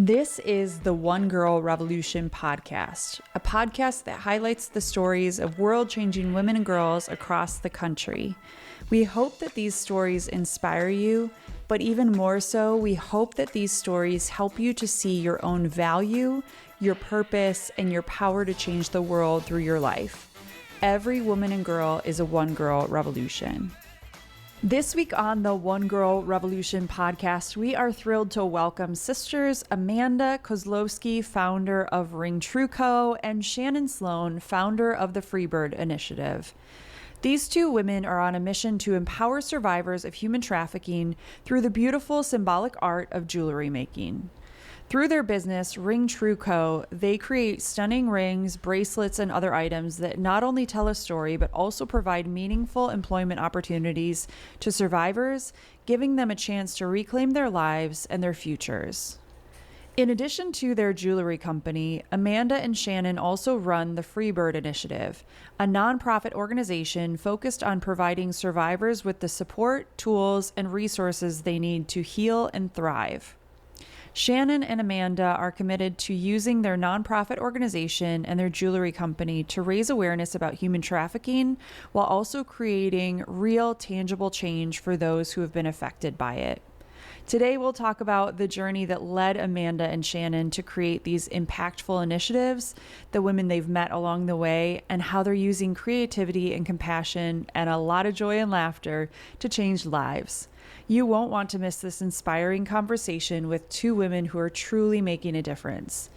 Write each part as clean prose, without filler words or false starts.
This is the One Girl Revolution podcast, a podcast that highlights the stories of world-changing women and girls across the country. We hope that these stories inspire you, but even more so, we hope that these stories help you to see your own value, your purpose, and your power to change the world through your life. Every woman and girl is a One Girl Revolution. This week on the One Girl Revolution podcast, we are thrilled to welcome sisters Amanda Kozlowski, founder of Ring True Co., and Shannon Sloan, founder of the Freebird Initiative. These two women are on a mission to empower survivors of human trafficking through the beautiful symbolic art of jewelry making. Through their business, Ring True Co., they create stunning rings, bracelets, and other items that not only tell a story, but also provide meaningful employment opportunities to survivors, giving them a chance to reclaim their lives and their futures. In addition to their jewelry company, Amanda and Shannon also run the Freebird Initiative, a nonprofit organization focused on providing survivors with the support, tools, and resources they need to heal and thrive. Shannon and Amanda are committed to using their nonprofit organization and their jewelry company to raise awareness about human trafficking while also creating real, tangible change for those who have been affected by it. Today, we'll talk about the journey that led Amanda and Shannon to create these impactful initiatives, the women they've met along the way, and how they're using creativity and compassion and a lot of joy and laughter to change lives. You won't want to miss this inspiring conversation with two women who are truly making a difference.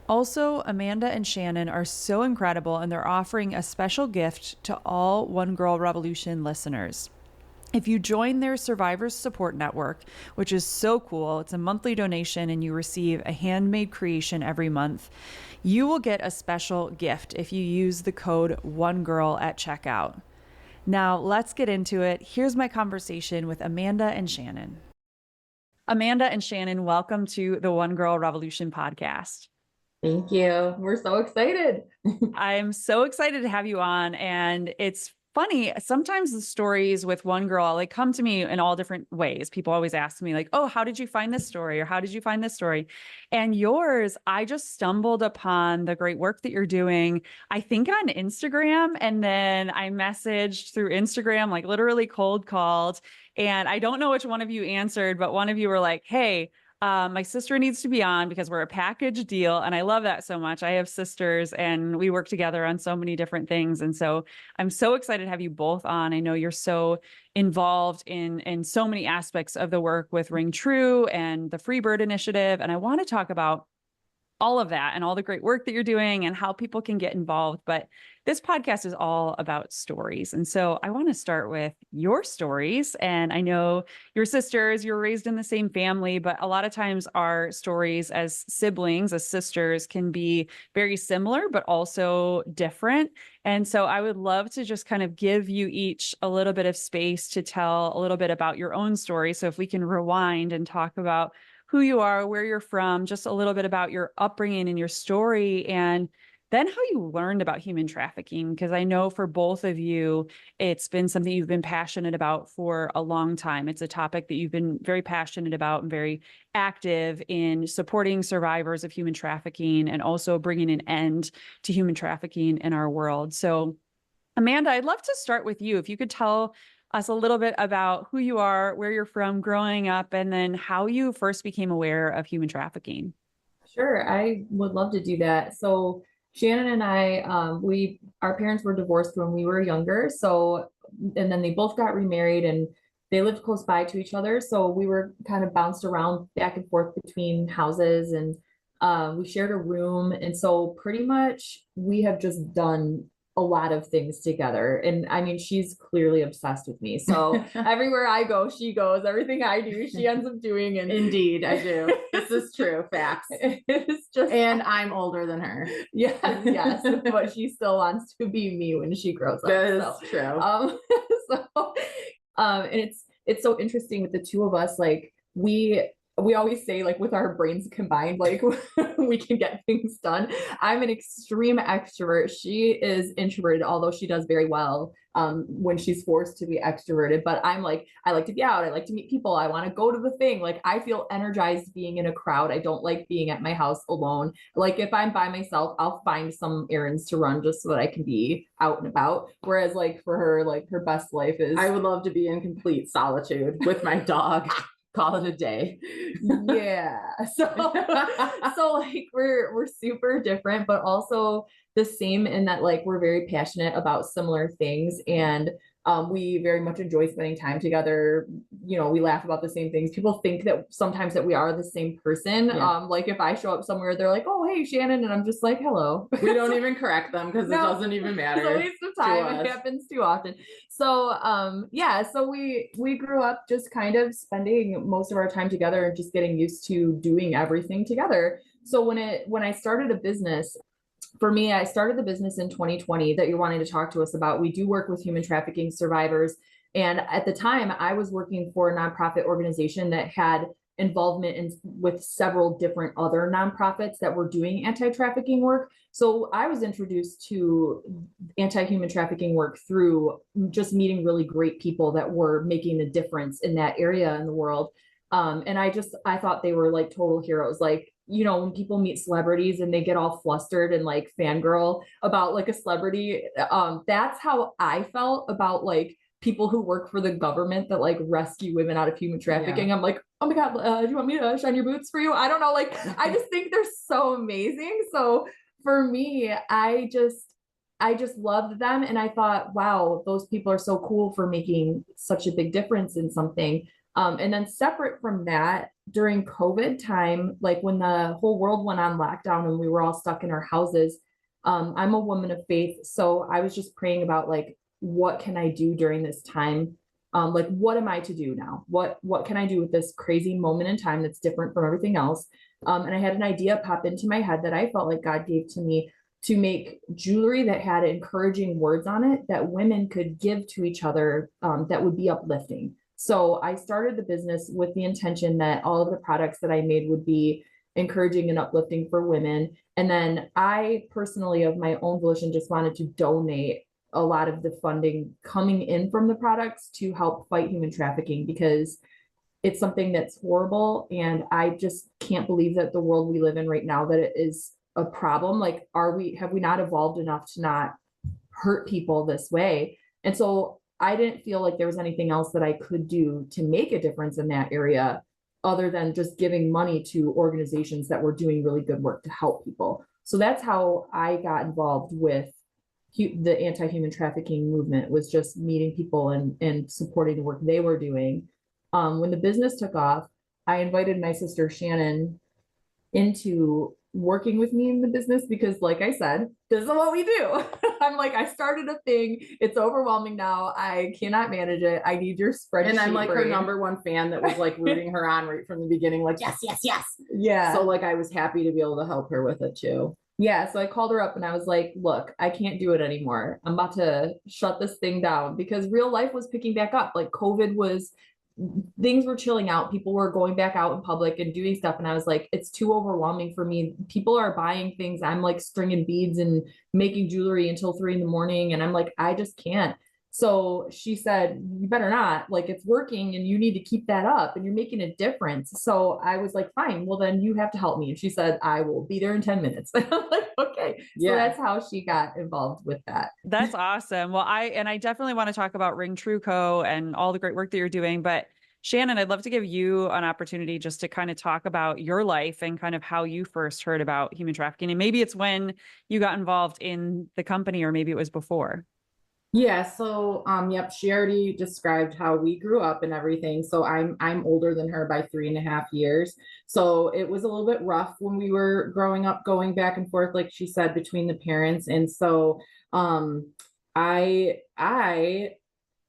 Also, Amanda and Shannon are so incredible, and they're offering a special gift to all One Girl Revolution listeners. If you join their Survivors Support Network, which is so cool, it's a monthly donation and you receive a handmade creation every month, you will get a special gift if you use the code ONEGIRL at checkout. Now, let's get into it. Here's my conversation with Amanda and Shannon. Amanda and Shannon, welcome to the One Girl Revolution podcast. Thank you. We're so excited. I'm so excited to have you on, and it's funny, sometimes the stories with One Girl, come to me in all different ways. People always ask me oh, how did you find this story? Or how did you find this story? And yours, I just stumbled upon the great work that you're doing, I think on Instagram. And then I messaged through Instagram, literally cold called. And I don't know which one of you answered, but one of you were like, hey, my sister needs to be on because we're a package deal. And I love that so much. I have sisters and we work together on so many different things. And so I'm so excited to have you both on. I know you're so involved in so many aspects of the work with Ring True and the Freebird Initiative. And I want to talk about all of that and all the great work that you're doing and how people can get involved. But this podcast is all about stories. And so I want to start with your stories. And I know your sisters, you're raised in the same family, but a lot of times our stories as siblings, as sisters, can be very similar, but also different. And so I would love to just kind of give you each a little bit of space to tell a little bit about your own story. So if we can rewind and talk about who you are, where you're from, just a little bit about your upbringing and your story, and then how you learned about human trafficking, because I know for both of you, it's been something you've been passionate about for a long time. It's a topic that you've been very passionate about and very active in supporting survivors of human trafficking and also bringing an end to human trafficking in our world. So, Amanda, I'd love to start with you. If you could tell us a little bit about who you are, where you're from growing up, and then how you first became aware of human trafficking. Sure, I would love to do that. So Shannon and I, our parents were divorced when we were younger. So, and then they both got remarried and they lived close by to each other. So we were kind of bounced around back and forth between houses, and we shared a room. And so pretty much we have just done a lot of things together. And I mean, she's clearly obsessed with me. So everywhere I go, she goes. Everything I do, she ends up doing. And Indeed, I do. This is true. Facts. It's just, and I'm older than her. Yes, but she still wants to be me when she grows up. That is true. And it's so interesting with the two of us. We we always say like with our brains combined, like we can get things done. I'm an extreme extrovert. She is introverted, although she does very well when she's forced to be extroverted. But I'm like, I like to be out. I like to meet people. I want to go to the thing. Like I feel energized being in a crowd. I don't like being at my house alone. Like if I'm by myself, I'll find some errands to run just so that I can be out and about. Whereas like for her, like her best life is I would love to be in complete solitude with my dog. Call it a day. Yeah. So like we're super different, but also the same in that like we're very passionate about similar things, and we very much enjoy spending time together. You know, we laugh about the same things. People think that sometimes that we are the same person. Yeah. Like if I show up somewhere, they're like, "Oh, hey, Shannon," and I'm just like, "Hello." We don't even correct them because No, it doesn't even matter. It's a waste of time. It happens too often. So yeah, so we grew up just kind of spending most of our time together and just getting used to doing everything together. So when I started a business, for me, I started the business in 2020 that you're wanting to talk to us about. We do work with human trafficking survivors. And at the time, I was working for a nonprofit organization that had involvement with several different other nonprofits that were doing anti-trafficking work. So I was introduced to anti-human trafficking work through just meeting really great people that were making a difference in that area in the world. And I thought they were like total heroes. Like, you know, when people meet celebrities and they get all flustered and like fangirl about like a celebrity, that's how I felt about like people who work for the government that like rescue women out of human trafficking. Yeah. I'm like, oh my God, do you want me to shine your boots for you? I don't know. Like, I just think they're so amazing. So for me, I just loved them. And I thought, wow, those people are so cool for making such a big difference in something. And then separate from that, during COVID time, like when the whole world went on lockdown and we were all stuck in our houses, I'm a woman of faith. So I was just praying about like, what can I do during this time? Like, what am I to do now? What can I do with this crazy moment in time that's different from everything else? And I had an idea pop into my head that I felt like God gave to me to make jewelry that had encouraging words on it that women could give to each other, that would be uplifting. So I started the business with the intention that all of the products that I made would be encouraging and uplifting for women. And then I personally, of my own volition, just wanted to donate a lot of the funding coming in from the products to help fight human trafficking, because it's something that's horrible. And I just can't believe that the world we live in right now, that it is a problem. Like, have we not evolved enough to not hurt people this way? And so I didn't feel like there was anything else that I could do to make a difference in that area other than just giving money to organizations that were doing really good work to help people. So that's how I got involved with the anti-human trafficking movement, was just meeting people and supporting the work they were doing. When the business took off, I invited my sister Shannon into working with me in the business because, like I said, this is what we do. I'm like, I started a thing. It's overwhelming now. I cannot manage it. I need your spreadsheet. And I'm like brain. her number one fan that was like rooting her on right from the beginning. Like, yes, yes, yes. Yeah. So like, I was happy to be able to help her with it too. Yeah. So I called her up and I was like, look, I can't do it anymore. I'm about to shut this thing down, because real life was picking back up. Like things were chilling out. People were going back out in public and doing stuff. And I was like, it's too overwhelming for me. People are buying things. I'm like stringing beads and making jewelry until 3 a.m. And I'm like, I just can't. So she said, you better not, like, it's working and you need to keep that up and you're making a difference. So I was like, fine, well then you have to help me. And she said, I will be there in 10 minutes. I'm like, okay. Yeah. So that's how she got involved with that. That's awesome. Well, I definitely want to talk about Ring True Co. and all the great work that you're doing, but Shannon, I'd love to give you an opportunity just to kind of talk about your life and kind of how you first heard about human trafficking. And maybe it's when you got involved in the company, or maybe it was before. Yeah, so yep, she already described how we grew up and everything. So I'm older than her by 3.5 years. So it was a little bit rough when we were growing up, going back and forth, like she said, between the parents. And so I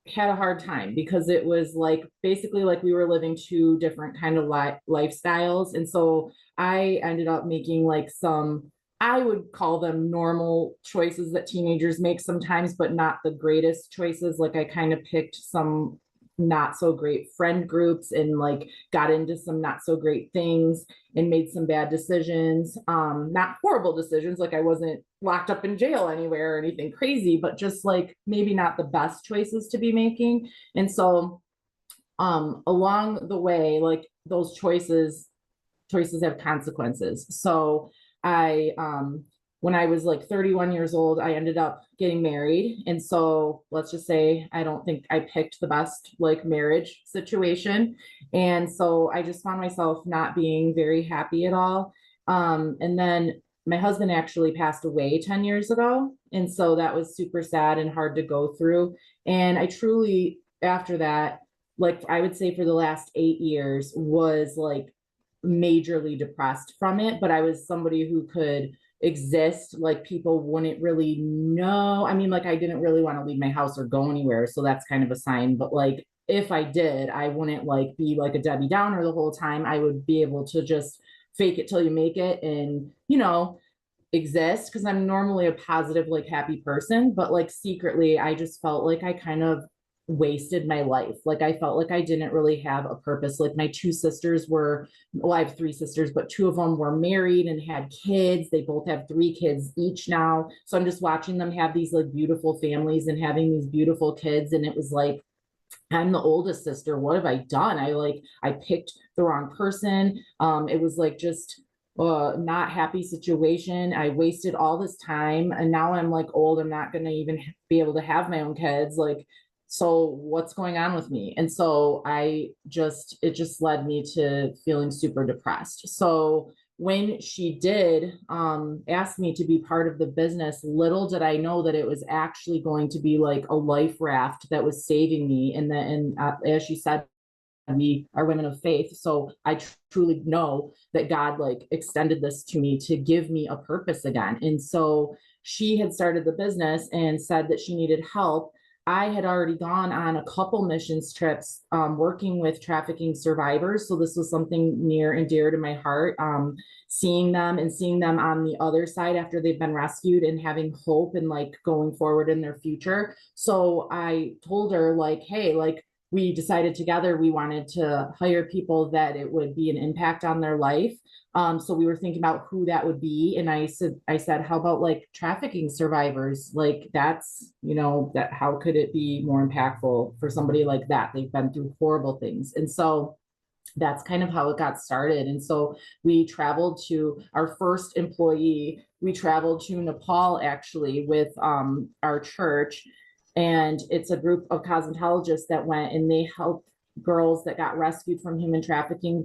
had a hard time because it was like basically like we were living two different kind of lifestyles. And so I ended up making like some, I would call them normal choices that teenagers make sometimes, but not the greatest choices. Like I kind of picked some not so great friend groups and like got into some not so great things and made some bad decisions. Not horrible decisions, like I wasn't locked up in jail anywhere or anything crazy, but just like maybe not the best choices to be making. And so along the way, like those choices have consequences. So I when I was like 31 years old, I ended up getting married. And so let's just say I don't think I picked the best like marriage situation. And so I just found myself not being very happy at all. And then my husband actually passed away 10 years ago. And so that was super sad and hard to go through. And I truly, after that, like I would say for the last 8 years, was like majorly depressed from it, but I was somebody who could exist. Like people wouldn't really know. I mean, like I didn't really want to leave my house or go anywhere. So that's kind of a sign. But like if I did, I wouldn't like be like a Debbie Downer the whole time. I would be able to just fake it till you make it and, exist because I'm normally a positive, like happy person. But like secretly, I just felt like I kind of wasted my life. Like I felt like I didn't really have a purpose. Like my two sisters were, well, I have three sisters, but two of them were married and had kids. They both have three kids each now. So I'm just watching them have these like beautiful families and having these beautiful kids. And it was like, I'm the oldest sister. What have I done? I picked the wrong person. It was like just not happy situation. I wasted all this time and now I'm like old. I'm not going to even be able to have my own kids. Like, so what's going on with me? And so it just led me to feeling super depressed. So when she did ask me to be part of the business, little did I know that it was actually going to be like a life raft that was saving me. And as she said, we are women of faith. So I truly know that God like extended this to me to give me a purpose again. And so she had started the business and said that she needed help. I had already gone on a couple missions trips working with trafficking survivors. So this was something near and dear to my heart, seeing them on the other side after they've been rescued and having hope and like going forward in their future. So I told her like, hey, like we decided together we wanted to hire people that it would be an impact on their life. So we were thinking about who that would be. And I said, how about like trafficking survivors? Like that's, that how could it be more impactful for somebody like that? They've been through horrible things. And so that's kind of how it got started. And so we traveled to our first employee. We traveled to Nepal actually with our church. And it's a group of cosmetologists that went and they help girls that got rescued from human trafficking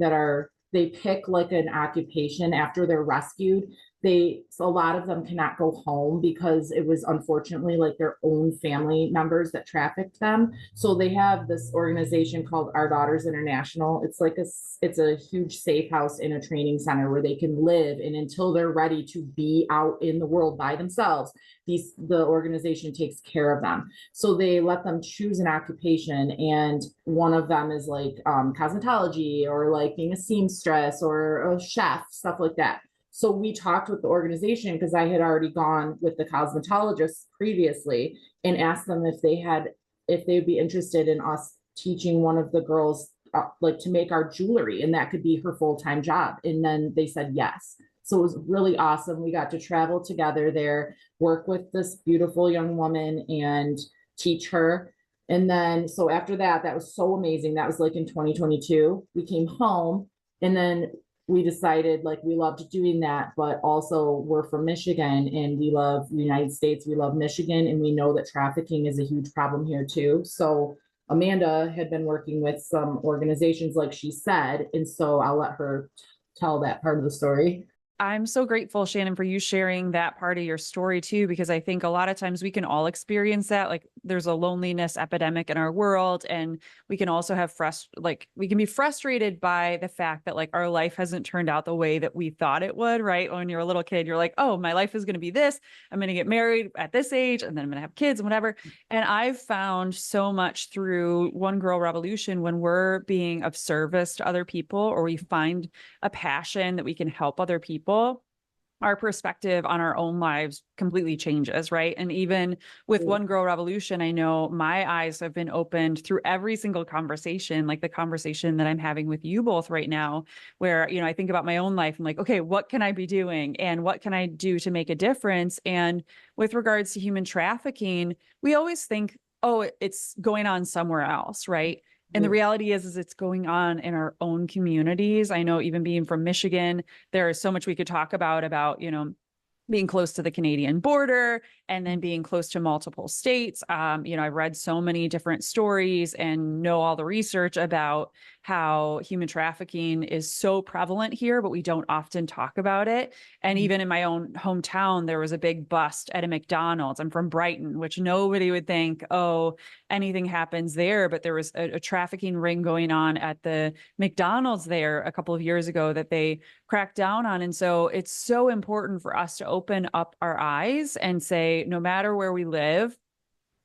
they pick like an occupation after they're rescued. So a lot of them cannot go home because it was unfortunately like their own family members that trafficked them. So they have this organization called Our Daughters International. It's a huge safe house in a training center where they can live. And until they're ready to be out in the world by themselves, the organization takes care of them. So they let them choose an occupation. And one of them is like cosmetology or like being a seamstress or a chef, stuff like that. So we talked with the organization because I had already gone with the cosmetologists previously and asked them if they'd be interested in us teaching one of the girls like to make our jewelry and that could be her full-time job. And then they said yes. So it was really awesome. We got to travel together there, work with this beautiful young woman and teach her. And then, so after that, that was so amazing. That was like in 2022. We came home and then we decided like we loved doing that, but also we're from Michigan and we love the United States. We love Michigan and we know that trafficking is a huge problem here too. So Amanda had been working with some organizations like she said, and so I'll let her tell that part of the story. I'm so grateful, Shannon, for you sharing that part of your story too, because I think a lot of times we can all experience that. Like there's a loneliness epidemic in our world. And we can also have we can be frustrated by the fact that like our life hasn't turned out the way that we thought it would, right? When you're a little kid, you're like, oh, my life is going to be this. I'm going to get married at this age and then I'm going to have kids and whatever. And I've found so much through One Girl Revolution when we're being of service to other people or we find a passion that we can help other people, our perspective on our own lives completely changes, right? And even with One Girl Revolution, I know my eyes have been opened through every single conversation, like the conversation that I'm having with you both right now, where, you know, I think about my own life. I'm like, okay, what can I be doing? And what can I do to make a difference? And with regards to human trafficking, we always think, oh, it's going on somewhere else, right? And the reality is it's going on in our own communities. I know, even being from Michigan, there is so much we could talk about, you know, being close to the Canadian border and then being close to multiple states. You know, I've read so many different stories and know all the research about how human trafficking is so prevalent here, but we don't often talk about it. And even in my own hometown, there was a big bust at a McDonald's. I'm from Brighton, which nobody would think, oh, anything happens there. But there was a trafficking ring going on at the McDonald's there a couple of years ago that they cracked down on. And so it's so important for us to open up our eyes and say, no matter where we live,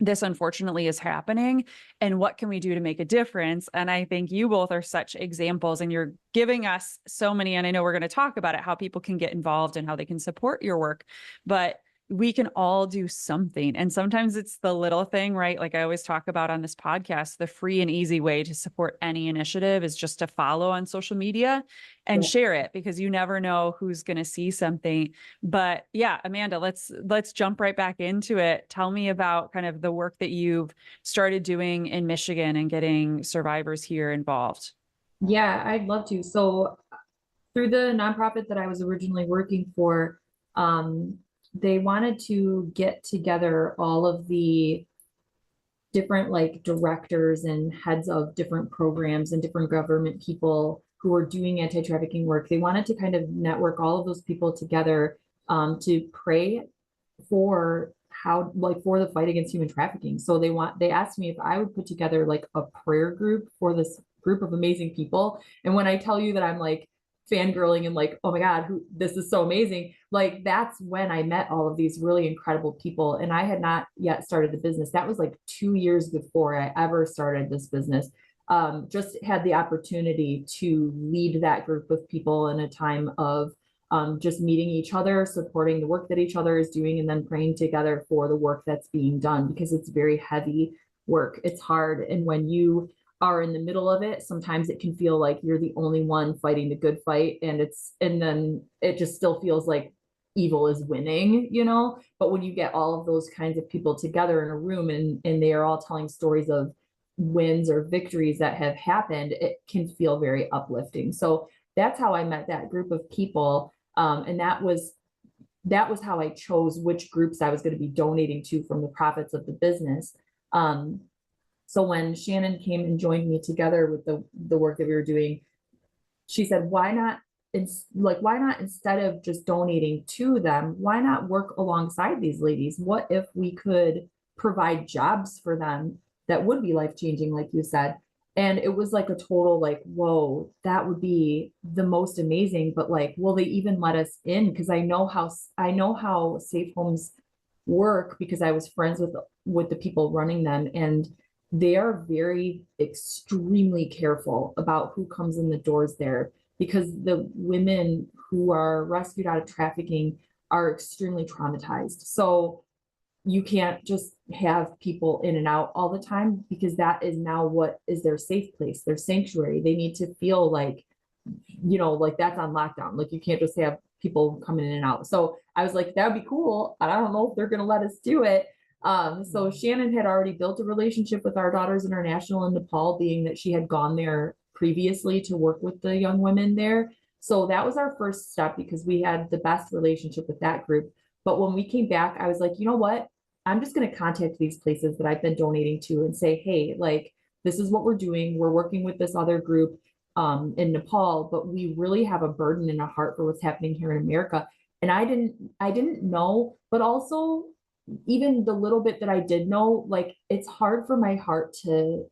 this unfortunately is happening, and what can we do to make a difference? And I think you both are such examples, and you're giving us so many, and I know we're going to talk about it, how people can get involved and how they can support your work, but we can all do something. And sometimes it's the little thing, right? Like I always talk about on this podcast, the free and easy way to support any initiative is just to follow on social media and share it, because you never know who's going to see something. But yeah, Amanda, let's jump right back into it. Tell me about kind of the work that you've started doing in Michigan and getting survivors here involved. Yeah, I'd love to. So through the nonprofit that I was originally working for, they wanted to get together all of the different like directors and heads of different programs and different government people who were doing anti-trafficking work. They wanted to kind of network all of those people together to pray for how, like, for the fight against human trafficking. So they asked me if I would put together like a prayer group for this group of amazing people. And when I tell you that I'm like fangirling and like, oh my God, this is so amazing. Like, that's when I met all of these really incredible people. And I had not yet started the business. That was like 2 years before I ever started this business. Just had the opportunity to lead that group of people in a time of just meeting each other, supporting the work that each other is doing, and then praying together for the work that's being done, because it's very heavy work. It's hard. And when you are in the middle of it, sometimes it can feel like you're the only one fighting the good fight. And then it just still feels like evil is winning, you know? But when you get all of those kinds of people together in a room and they are all telling stories of wins or victories that have happened, it can feel very uplifting. So that's how I met that group of people. And that was how I chose which groups I was going to be donating to from the profits of the business. So when Shannon came and joined me together with the work that we were doing, she said, why not instead of just donating to them, why not work alongside these ladies? What if we could provide jobs for them that would be life-changing, like you said? And it was like a total like, whoa, that would be the most amazing. But like, will they even let us in? Because I know how safe homes work, because I was friends with the people running them, and they are very extremely careful about who comes in the doors there, because the women who are rescued out of trafficking are extremely traumatized. So you can't just have people in and out all the time, because that is now what is their safe place, their sanctuary. They need to feel like, you know, like that's on lockdown. Like you can't just have people coming in and out. So I was like, that would be cool. I don't know if they're going to let us do it. So Shannon had already built a relationship with Our Daughters International in Nepal, being that she had gone there previously to work with the young women there. So that was our first step, because we had the best relationship with that group. But when we came back, I was like, you know what? I'm just going to contact these places that I've been donating to and say, hey, like, this is what we're doing. We're working with this other group in Nepal, but we really have a burden and a heart for what's happening here in America. And I didn't know, but also even the little bit that I did know, like, it's hard for my heart to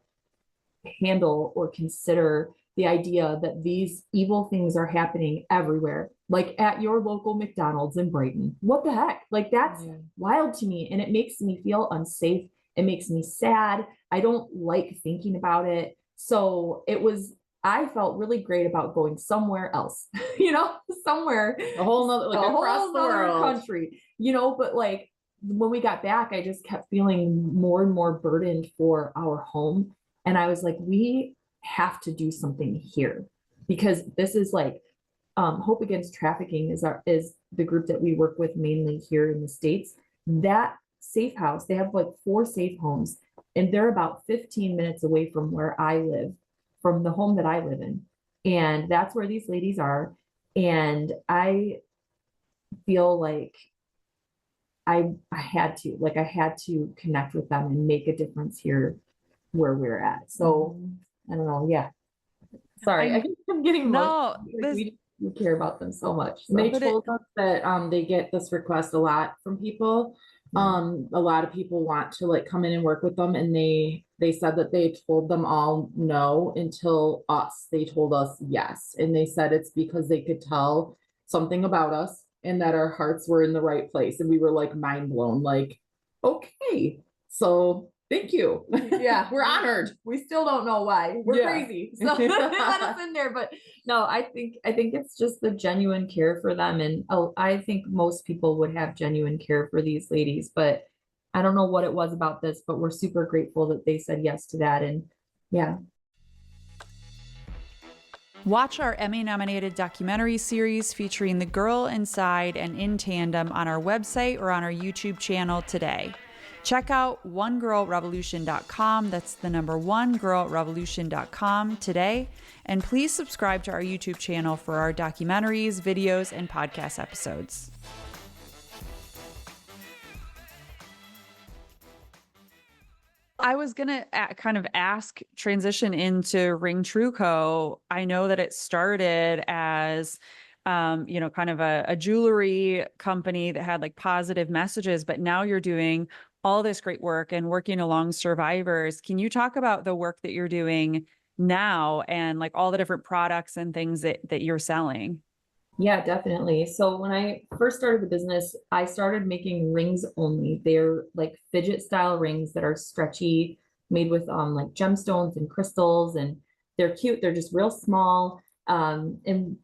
handle or consider the idea that these evil things are happening everywhere, like at your local McDonald's in Brighton. What the heck? Like, that's wild to me. And it makes me feel unsafe. It makes me sad. I don't like thinking about it. So it was I felt really great about going somewhere else, somewhere, A whole nother, like across the world. country, but like when we got back, I just kept feeling more and more burdened for our home. And I was like, we have to do something here, because this is like, Hope Against Trafficking is the group that we work with mainly here in the States. That safe house, they have like 4 safe homes, and they're about 15 minutes away from where I live, from the home that I live in. And that's where these ladies are. And I feel like I had to connect with them and make a difference here where we're at. So I don't know. Yeah. Sorry. I think I'm getting No, emotional. We care about them so much. So. They told us that they get this request a lot from people. A lot of people want to like come in and work with them, and they said that they told them all no until they told us yes. And they said it's because they could tell something about us and that our hearts were in the right place. And we were like mind blown, like, okay, so thank you. Yeah, we're honored. We still don't know why. We're crazy. So they let us in there. But no, I think it's just the genuine care for them. And I think most people would have genuine care for these ladies, but I don't know what it was about this, but we're super grateful that they said yes to that. And yeah. Watch our Emmy-nominated documentary series featuring the girl inside and in tandem on our website or on our YouTube channel today. Check out onegirlrevolution.com. That's the number onegirlrevolution.com today. And please subscribe to our YouTube channel for our documentaries, videos, and podcast episodes. I was going to kind of transition into Ring True Co. I know that it started as, kind of a jewelry company that had like positive messages, but now you're doing all this great work and working along survivors. Can you talk about the work that you're doing now and like all the different products and things that you're selling? Yeah, definitely. So when I first started the business, I started making rings only. They're like fidget style rings that are stretchy, made with like gemstones and crystals, and they're cute. They're just real small. And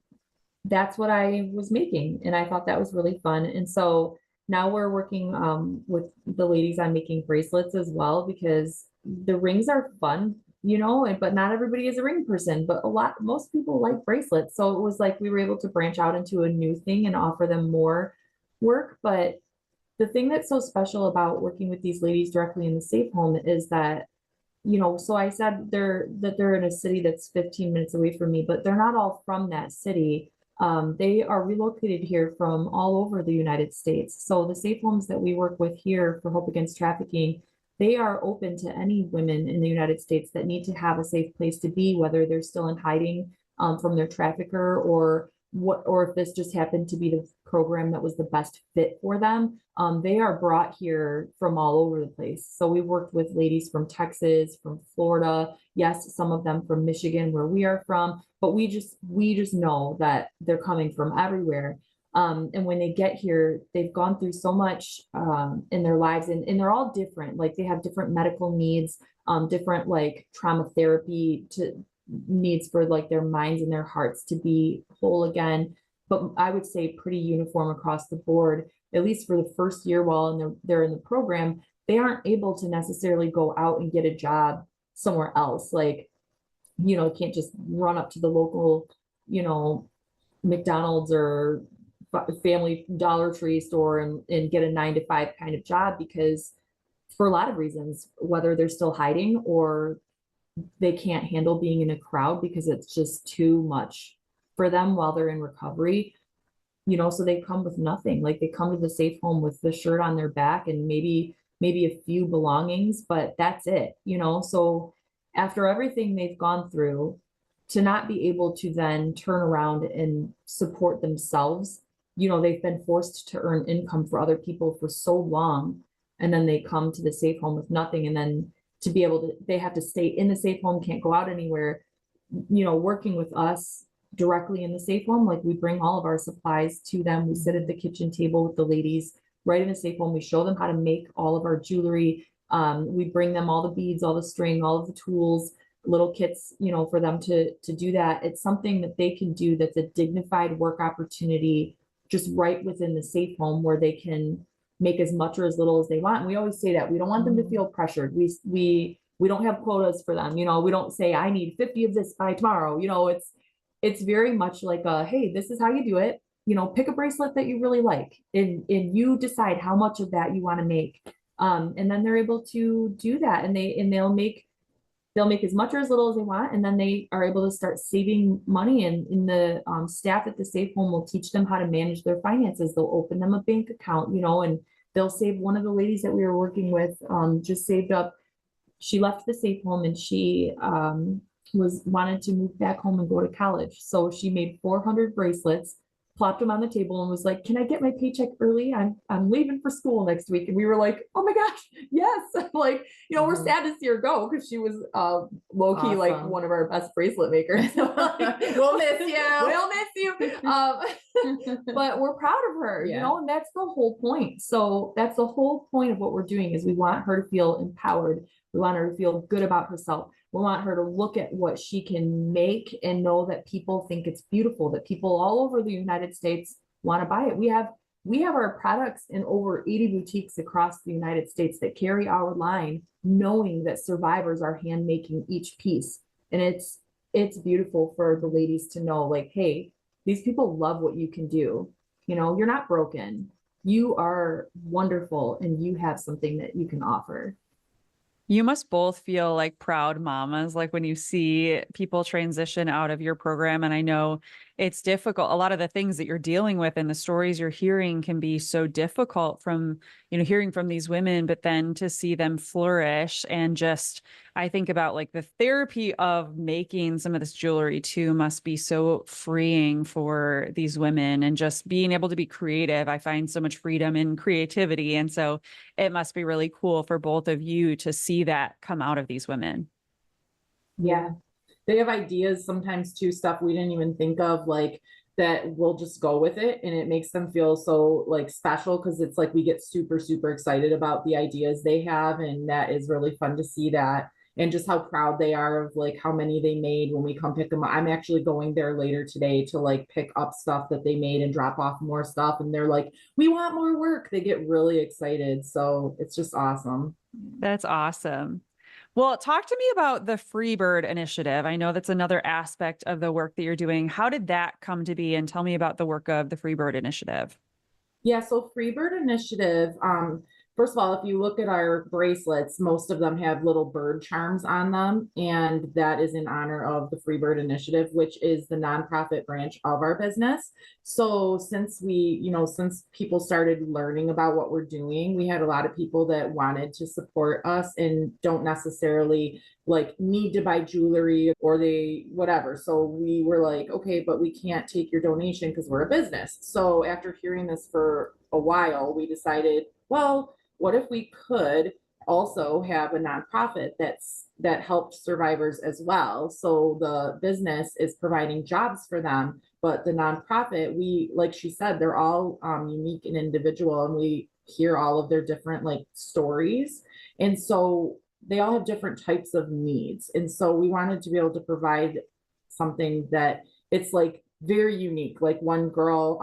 that's what I was making. And I thought that was really fun. And so now we're working with the ladies on making bracelets as well, because the rings are fun, but not everybody is a ring person, but most people like bracelets. So it was like we were able to branch out into a new thing and offer them more work. But the thing that's so special about working with these ladies directly in the safe home is that, so I said they're in a city that's 15 minutes away from me, but they're not all from that city. They are relocated here from all over the United States. So the safe homes that we work with here for Hope Against Trafficking, they are open to any women in the United States that need to have a safe place to be, whether they're still in hiding from their trafficker, or if this just happened to be the program that was the best fit for them. They are brought here from all over the place. So we worked with ladies from Texas, from Florida, yes, some of them from Michigan, where we are from, but we just know that they're coming from everywhere. And when they get here, they've gone through so much in their lives, and they're all different. Like they have different medical needs, different like trauma therapy needs for like their minds and their hearts to be whole again. But I would say pretty uniform across the board, at least for the first year while they're in the program. They aren't able to necessarily go out and get a job somewhere else. Like, can't just run up to the local, McDonald's or Family Dollar Tree store and get a 9-to-5 kind of job, because for a lot of reasons, whether they're still hiding or they can't handle being in a crowd because it's just too much for them while they're in recovery, so they come with nothing. Like they come to the safe home with the shirt on their back and maybe a few belongings, but that's it, so after everything they've gone through, to not be able to then turn around and support themselves, they've been forced to earn income for other people for so long, and then they come to the safe home with nothing, and then to be able to, they have to stay in the safe home, can't go out anywhere. Working with us directly in the safe home, like we bring all of our supplies to them. We sit at the kitchen table with the ladies right in the safe home. We show them how to make all of our jewelry. We bring them all the beads, all the string, all of the tools. little kits, for them to do that. It's something that they can do that's a dignified work opportunity just right within the safe home where they can make as much or as little as they want. And we always say that we don't want them to feel pressured. We don't have quotas for them. We don't say I need 50 of this by tomorrow. It's very much like hey, this is how you do it. Pick a bracelet that you really like and you decide how much of that you want to make. And then they're able to do that and they'll make as much or as little as they want. And then they are able to start saving money and in the staff at the safe home will teach them how to manage their finances. They'll open them a bank account, and they'll save. One of the ladies that we were working with just saved up. She left the safe home and she wanted to move back home and go to college. So she made 400 bracelets, plopped them on the table and was like, can I get my paycheck early? I'm leaving for school next week. And we were like, oh my gosh, yes. Like, we're sad to see her go because she was low-key Awesome. like one of our best bracelet makers. We'll miss you. We'll miss you. But we're proud of her, and that's the whole point. So that's the whole point of what we're doing is we want her to feel empowered. We want her to feel good about herself. We want her to look at what she can make and know that people think it's beautiful, that people all over the United States want to buy it. We have our products in over 80 boutiques across the United States that carry our line, knowing that survivors are hand making each piece. And it's beautiful for the ladies to know, like, hey, these people love what you can do. You're not broken. You are wonderful and you have something that you can offer. You must both feel like proud mamas, like when you see people transition out of your program. And I know it's difficult. A lot of the things that you're dealing with and the stories you're hearing can be so difficult from, hearing from these women, but then to see them flourish and just, I think about like the therapy of making some of this jewelry too must be so freeing for these women and just being able to be creative. I find so much freedom in creativity. And so it must be really cool for both of you to see that come out of these women. Yeah. They have ideas sometimes too, stuff we didn't even think of, like that we'll just go with it. And it makes them feel so like special because it's like we get super, super excited about the ideas they have. And that is really fun to see that. And just how proud they are of like how many they made when we come pick them up. I'm actually going there later today to like pick up stuff that they made and drop off more stuff. And they're like, we want more work. They get really excited. So it's just awesome. That's awesome. Well, talk to me about the Freebird initiative. I know that's another aspect of the work that you're doing. How did that come to be? And tell me about the work of the Freebird initiative. Yeah, so Freebird initiative, first of all, if you look at our bracelets, most of them have little bird charms on them. And that is in honor of the Freebird initiative, which is the nonprofit branch of our business. So since since people started learning about what we're doing, we had a lot of people that wanted to support us and don't necessarily like need to buy jewelry or they whatever. So we were like, okay, but we can't take your donation because we're a business. So after hearing this for a while, we decided, well, what if we could also have a nonprofit that helped survivors as well? So the business is providing jobs for them, but the nonprofit, like she said, they're all unique and individual, and we hear all of their different like stories. And so they all have different types of needs. And so we wanted to be able to provide something that it's like very unique. Like one girl,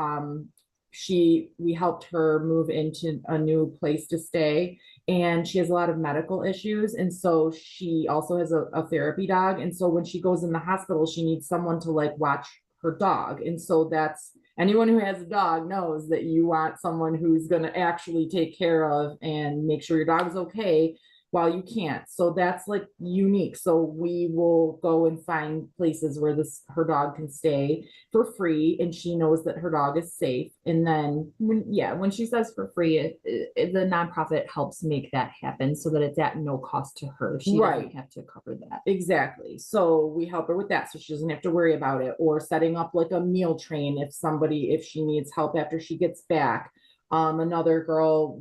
we helped her move into a new place to stay, and she has a lot of medical issues. And so she also has a therapy dog. And so when she goes in the hospital, she needs someone to like watch her dog. And so that's anyone who has a dog knows that you want someone who's going to actually take care of and make sure your dog is okay while you can't. So that's like unique. So we will go and find places where her dog can stay for free, and she knows that her dog is safe. And then when she says for free, the nonprofit helps make that happen so that it's at no cost to her. She doesn't have to cover that. Exactly. So we help her with that so she doesn't have to worry about it, or setting up like a meal train if she needs help after she gets back. Another girl,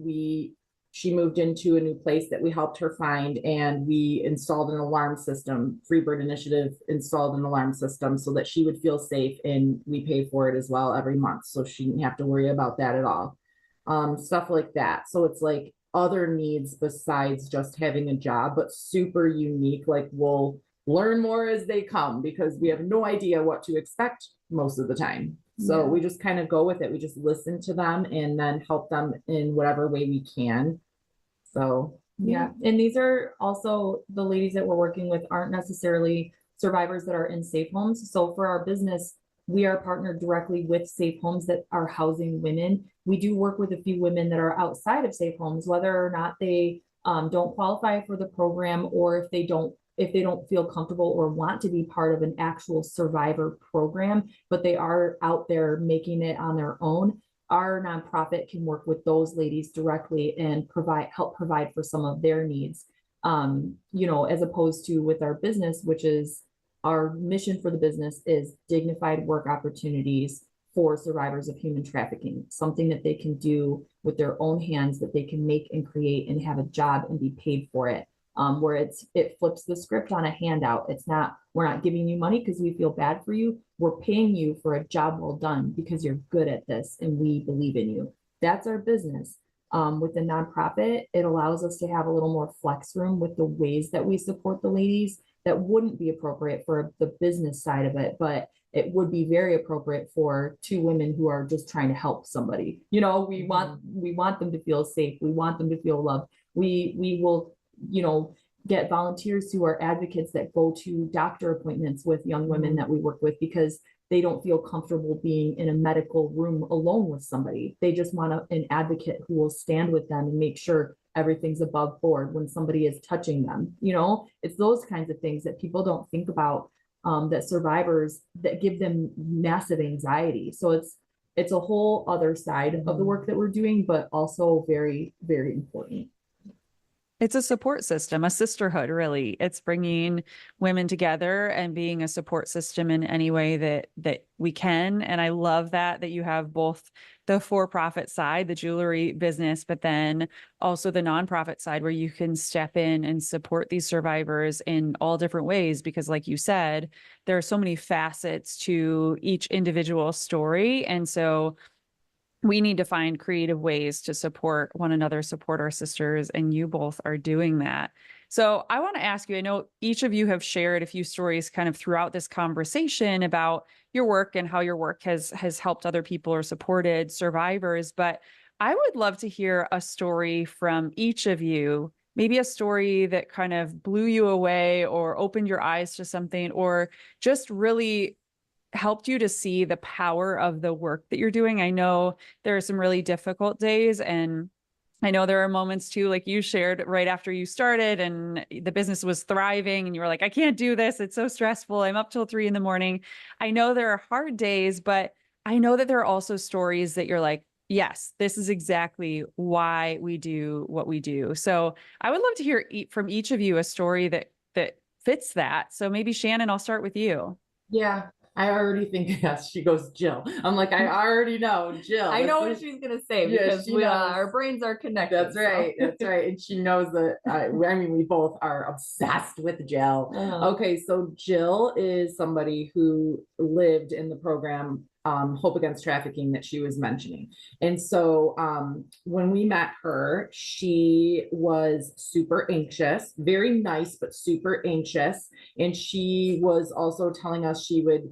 she moved into a new place that we helped her find, and we installed an alarm system. Freebird initiative installed an alarm system so that she would feel safe, and we pay for it as well every month. So she didn't have to worry about that at all. Stuff like that. So it's like other needs besides just having a job, but super unique. Like we'll learn more as they come, because we have no idea what to expect most of the time. So Yeah. we just kind of go with it. We just listen to them and then help them in whatever way we can. So Yeah. And these are also the ladies that we're working with aren't necessarily survivors that are in safe homes. So for our business, we are partnered directly with safe homes that are housing women. We do work with a few women that are outside of safe homes, whether or not they don't qualify for the program, or if they don't feel comfortable or want to be part of an actual survivor program, but they are out there making it on their own. Our nonprofit can work with those ladies directly and help provide for some of their needs. As opposed to with our business, which is our mission for the business is dignified work opportunities for survivors of human trafficking, something that they can do with their own hands, that they can make and create and have a job and be paid for it. Where it flips the script on a handout. We're not giving you money because we feel bad for you. We're paying you for a job well done because you're good at this and we believe in you. That's our business. With the nonprofit, it allows us to have a little more flex room with the ways that we support the ladies that wouldn't be appropriate for the business side of it, but it would be very appropriate for two women who are just trying to help somebody. We want them to feel safe. We want them to feel loved. We will get volunteers who are advocates that go to doctor appointments with young women that we work with because they don't feel comfortable being in a medical room alone with somebody. They just want an advocate who will stand with them and make sure everything's above board when somebody is touching them. It's those kinds of things that people don't think about, that survivors, that give them massive anxiety. So it's a whole other side of the work that we're doing, but also very, very important. It's a support system, a sisterhood, really. It's bringing women together and being a support system in any way that we can. And I love that you have both the for-profit side, the jewelry business, but then also the nonprofit side where you can step in and support these survivors in all different ways. Because like you said, there are so many facets to each individual story. And so we need to find creative ways to support one another, support our sisters, and you both are doing that. So I want to ask you, I know each of you have shared a few stories kind of throughout this conversation about your work and how your work has helped other people or supported survivors, but I would love to hear a story from each of you, maybe a story that kind of blew you away or opened your eyes to something, or just really helped you to see the power of the work that you're doing. I know there are some really difficult days, and I know there are moments too, like you shared right after you started and the business was thriving and you were like, I can't do this. It's so stressful. I'm up till 3 a.m. I know there are hard days, but I know that there are also stories that you're like, yes, this is exactly why we do what we do. So I would love to hear from each of you a story that fits that. So maybe Shannon, I'll start with you. Yeah, I already think, yes, she goes, Jill. I'm like, I already know, Jill. I know what she's going to say because our brains are connected. That's right. So. That's right. And she knows that, we both are obsessed with Jill. Okay, so Jill is somebody who lived in the program, Hope Against Trafficking, that she was mentioning. And so when we met her, she was super anxious, very nice, but super anxious. And she was also telling us she would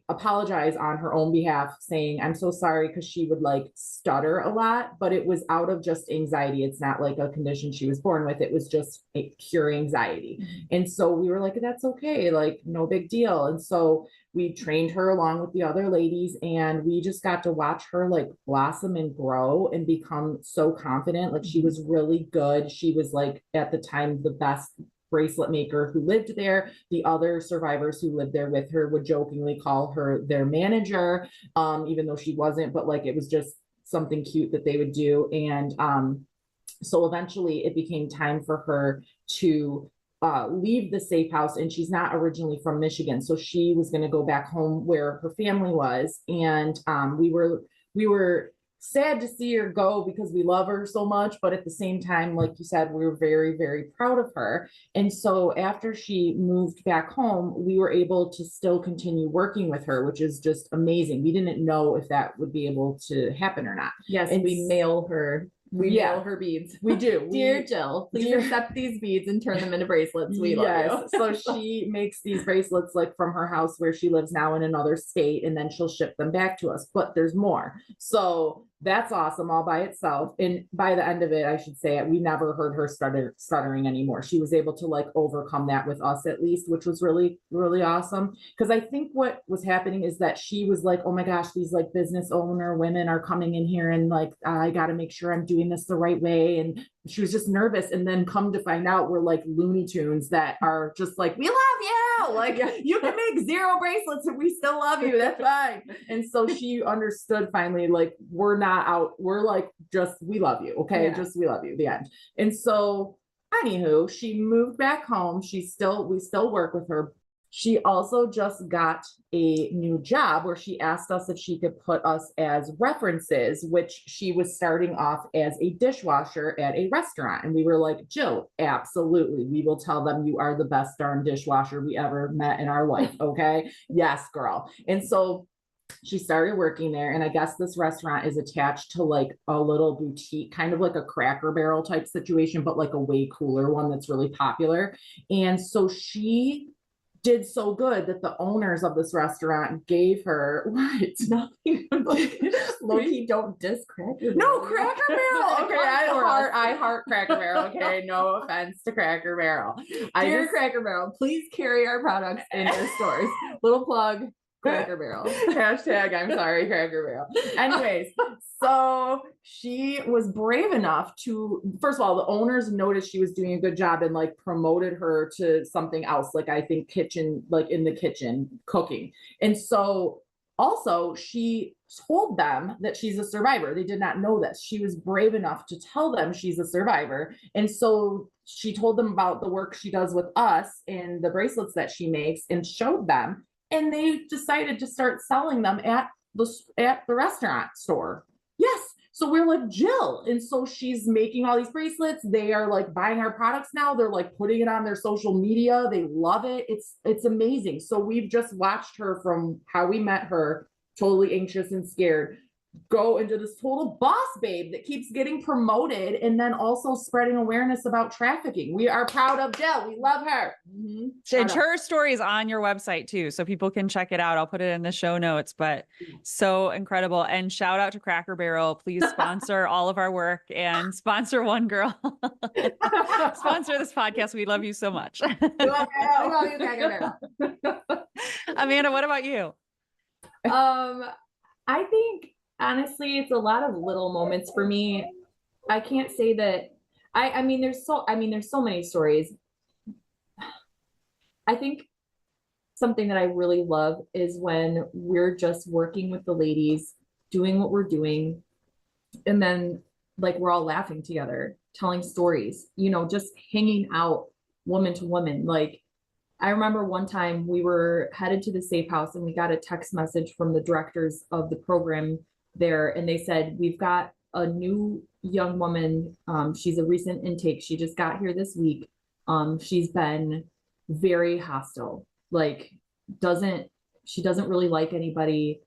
apologize on her own behalf, saying, I'm so sorry, because she would stutter a lot, but it was out of just anxiety. It's not like a condition she was born with. It was just a pure anxiety. And so we were like, that's okay, no big deal. And so we trained her along with the other ladies, and we just got to watch her blossom and grow and become so confident. She was really good. She was at the time the best bracelet maker who lived there. The other survivors who lived there with her would jokingly call her their manager, even though she wasn't, but it was just something cute that they would do. And so eventually it became time for her to leave the safe house, and she's not originally from Michigan, so she was going to go back home where her family was. And we were sad to see her go because we love her so much, but at the same time, like you said, we were very, very proud of her. And so after she moved back home, we were able to still continue working with her, which is just amazing. We didn't know if that would be able to happen or not. Yes, and we mail her We mail her beads. We do. Dear Jill, please accept these beads and turn them into bracelets. We love you. So she makes these bracelets like from her house where she lives now in another state, and then she'll ship them back to us. But there's more. So that's awesome all by itself. And by the end of it, I should say, we never heard her stuttering anymore. She was able to like overcome that with us at least, which was really, really awesome. Because I think what was happening is that she was like, oh my gosh, these like business owner women are coming in here and like, I got to make sure I'm doing this the right way. And she was just nervous. And then come to find out we're like Looney Tunes that are just like, we love you. Like you can make 0 bracelets and we still love you. That's fine. And so she understood finally, like, we're not out. We're like, just, we love you. Okay. Just, we love you. The end. And so anywho, she moved back home. We still work with her. She also just got a new job where she asked us if she could put us as references, which she was starting off as a dishwasher at a restaurant. And we were like, Jill, absolutely. We will tell them you are the best darn dishwasher we ever met in our life. Okay. Yes, girl. And so she started working there. And I guess this restaurant is attached to like a little boutique, kind of like a Cracker Barrel type situation, but like a way cooler one that's really popular. And so she did so good that the owners of this restaurant gave her what? Nothing. Low-key, don't diss Cracker Barrel. No, Cracker Barrel. Okay, I heart Cracker Barrel. Okay, no offense to Cracker Barrel. Dear Cracker Barrel, please carry our products in your stores. Little plug. Cracker Barrel. Hashtag I'm sorry, Cracker Barrel. Anyways, so she was brave enough to, first of all, the owners noticed she was doing a good job and like promoted her to something else, like I think kitchen, like in the kitchen cooking. And so also she told them that she's a survivor. They did not know this. She was brave enough to tell them she's a survivor. And so she told them about the work she does with us and the bracelets that she makes and showed them. And they decided to start selling them at the restaurant store. Yes. So we're like, Jill. And so she's making all these bracelets. They are like buying our products now. They're like putting it on their social media. They love it. It's amazing. So we've just watched her from how we met her, totally anxious and scared, go into this total boss babe that keeps getting promoted and then also spreading awareness about trafficking. We are proud of Jill. We love her. And her story is on your website too, so people can check it out. I'll put it in the show notes, but so incredible. And shout out to Cracker Barrel. Please sponsor all of our work and sponsor One Girl. Sponsor this podcast. We love you so much. We love you, Cracker Barrel. Amanda, what about you? I think honestly, it's a lot of little moments for me. I can't say that I mean, there's so many stories. I think something that I really love is when we're just working with the ladies, doing what we're doing, and then like we're all laughing together, telling stories, just hanging out woman to woman. Like I remember one time we were headed to the safe house and we got a text message from the directors of the program there, and they said, we've got a new young woman. She's a recent intake. She just got here this week. She's been very hostile, like she doesn't really like anybody.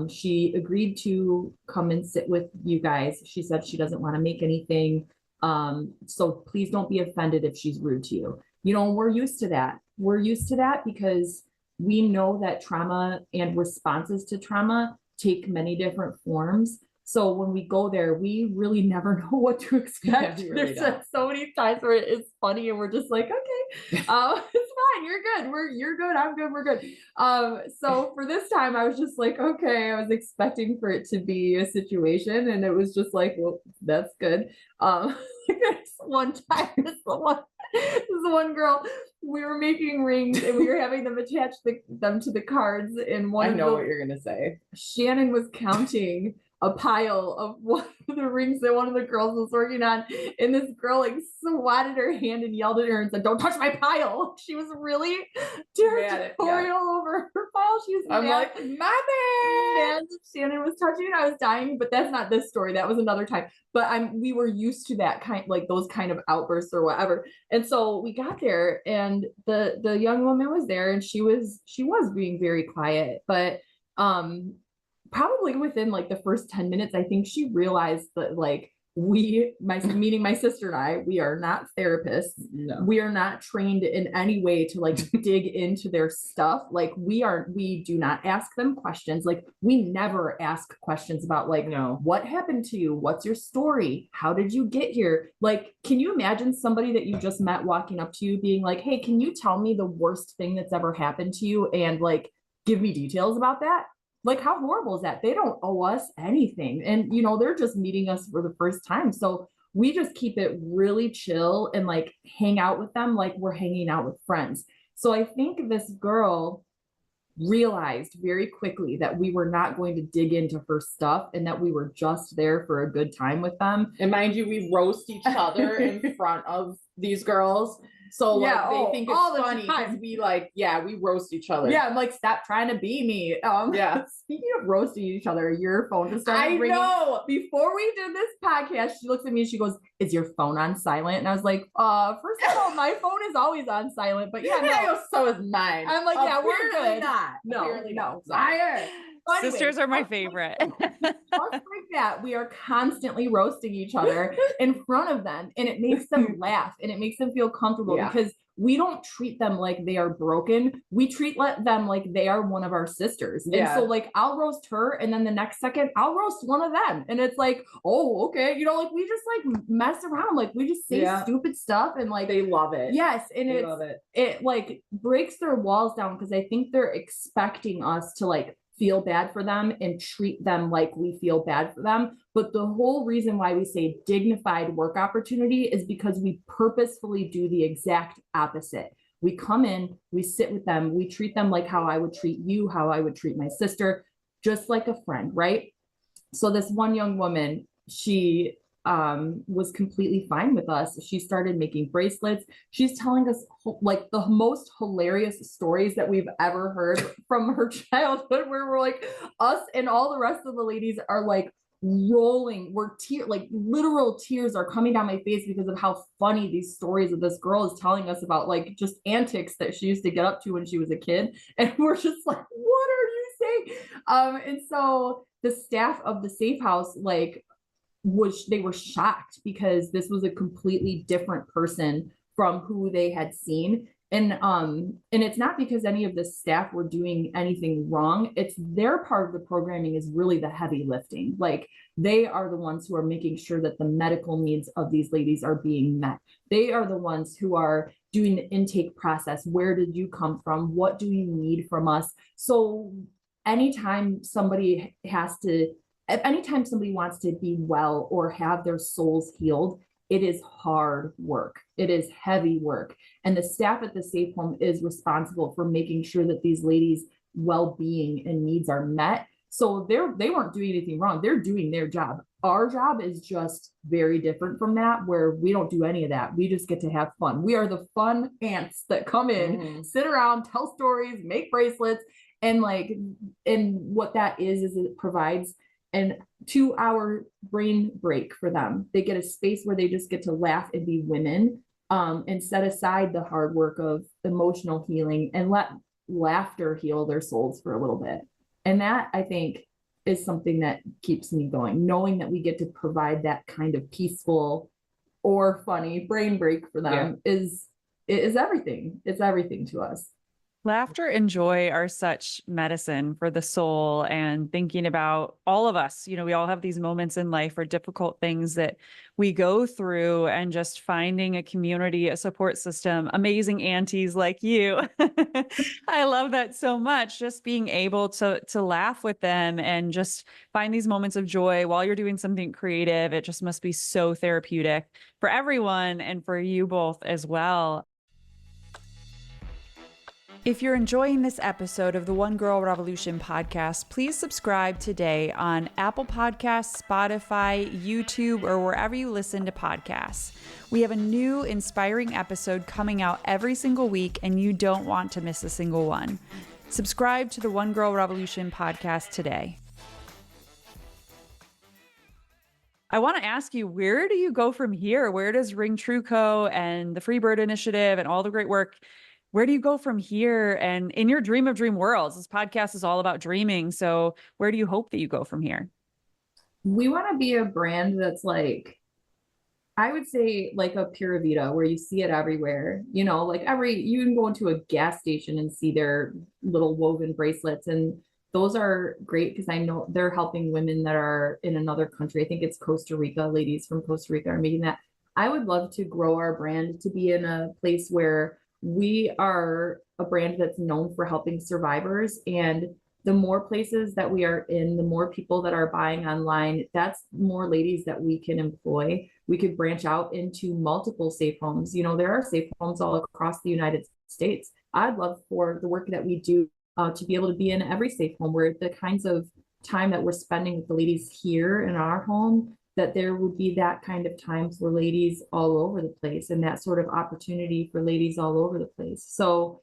She agreed to come and sit with you guys. She said she doesn't want to make anything. So please don't be offended if she's rude to you. We're used to that. We're used to that because we know that trauma and responses to trauma take many different forms. So when we go there, we really never know what to expect. Yeah, really There's so many times where it's funny and we're just like, okay, it's fine. You're good. You're good. I'm good. We're good. So for this time, I was just like, okay, I was expecting for it to be a situation, and it was just like, well, that's good. This one time, this one girl, we were making rings and we were having them attach them to the cards. And I know what you're gonna say. Shannon was counting a pile of one of the rings that one of the girls was working on, and this girl like swatted her hand and yelled at her and said, "Don't touch my pile." She was really territorial over her pile. She was I'm mad. like, my bad. Mad that Shannon was touching it. I was dying, but that's not this story. That was another time. But we were used to that those kind of outbursts or whatever. And so we got there, and the young woman was there, and she was being very quiet, but probably within like the first 10 minutes, I think she realized that like meaning my sister and I, we are not therapists. No. We are not trained in any way to like dig into their stuff. Like we do not ask them questions. Like we never ask questions about like, No. what happened to you? What's your story? How did you get here? Like, can you imagine somebody that you just met walking up to you being like, hey, can you tell me the worst thing that's ever happened to you? And like, give me details about that? Like, how horrible is that? They don't owe us anything. And, you know, they're just meeting us for the first time. So we just keep it really chill and like hang out with them like we're hanging out with friends. So I think this girl realized very quickly that we were not going to dig into her stuff and that we were just there for a good time with them. And mind you, we roast each other in front of these girls. So like they think it's funny because we like, we roast each other. Yeah, I'm like, stop trying to be me. Speaking of roasting each other, your phone just started ringing. I know. Before we did this podcast, she looks at me and she goes, "Is your phone on silent?" And I was like, first of all, my phone is always on silent, but yeah, no. So is mine. I'm like, yeah, we're good. Not. No. Liar. Anyway, sisters are my favorite. Just like that, we are constantly roasting each other in front of them, and it makes them laugh and it makes them feel comfortable because we don't treat them like they are broken. We treat them like they are one of our sisters. And so like I'll roast her and then the next second I'll roast one of them. And it's like, oh, okay. You know, like we just like mess around. Like we just say stupid stuff and like they love it. Yes. And it like breaks their walls down because I think they're expecting us to like feel bad for them and treat them like we feel bad for them. But the whole reason why we say dignified work opportunity is because we purposefully do the exact opposite. We come in, we sit with them, we treat them like how I would treat you, how I would treat my sister, just like a friend, right? So this one young woman, she was completely fine with us. She started making bracelets. She's telling us like the most hilarious stories that we've ever heard from her childhood, where we're like, us and all the rest of the ladies are like rolling. We're like literal tears are coming down my face because of how funny these stories of this girl is telling us about like just antics that she used to get up to when she was a kid. And we're just like, what are you saying? And so the staff of the safe house, like, they were shocked because this was a completely different person from who they had seen. And it's not because any of the staff were doing anything wrong. It's their part of the programming is really the heavy lifting. Like they are the ones who are making sure that the medical needs of these ladies are being met. They are the ones who are doing the intake process. Where did you come from? What do you need from us? So anytime somebody wants to be well or have their souls healed, it is hard work. It is heavy work. And the staff at the safe home is responsible for making sure that these ladies' well-being and needs are met. So they weren't doing anything wrong. They're doing their job. Our job is just very different from that, where we don't do any of that. We just get to have fun. We are the fun ants that come in, sit around, tell stories, make bracelets. And what that is it provides an 2-hour brain break for them. They get a space where they just get to laugh and be women, and set aside the hard work of emotional healing and let laughter heal their souls for a little bit. And that, I think, is something that keeps me going, knowing that we get to provide that kind of peaceful or funny brain break for them is everything. It's everything to us. Laughter and joy are such medicine for the soul, and thinking about all of us, you know, we all have these moments in life or difficult things that we go through, and just finding a community, a support system, amazing aunties like you. I love that so much. Just being able to laugh with them and just find these moments of joy while you're doing something creative. It just must be so therapeutic for everyone and for you both as well. If you're enjoying this episode of the One Girl Revolution podcast, please subscribe today on Apple Podcasts, Spotify, YouTube, or wherever you listen to podcasts. We have a new inspiring episode coming out every single week, and you don't want to miss a single one. Subscribe to the One Girl Revolution podcast today. I want to ask you, where do you go from here? Where does Ring True Co. and the Freebird Initiative and all the great work, where do you go from here? And in your dream of dream worlds, this podcast is all about dreaming. So where do you hope that you go from here? We want to be a brand that's like I would say like a Pura Vida where you see it everywhere, you know, like you can go into a gas station and see their little woven bracelets, and those are great because I know they're helping women that are in another country. I think it's Costa Rica, ladies from Costa Rica are making that. I would love to grow our brand to be in a place where we are a brand that's known for helping survivors, and the more places that we are in, the more people that are buying online, that's more ladies that we can employ. We could branch out into multiple safe homes. You know, there are safe homes all across the United States. I'd love for the work that we do to be able to be in every safe home, where the kinds of time that we're spending with the ladies here in our home, that there would be that kind of time for ladies all over the place, and that sort of opportunity for ladies all over the place. So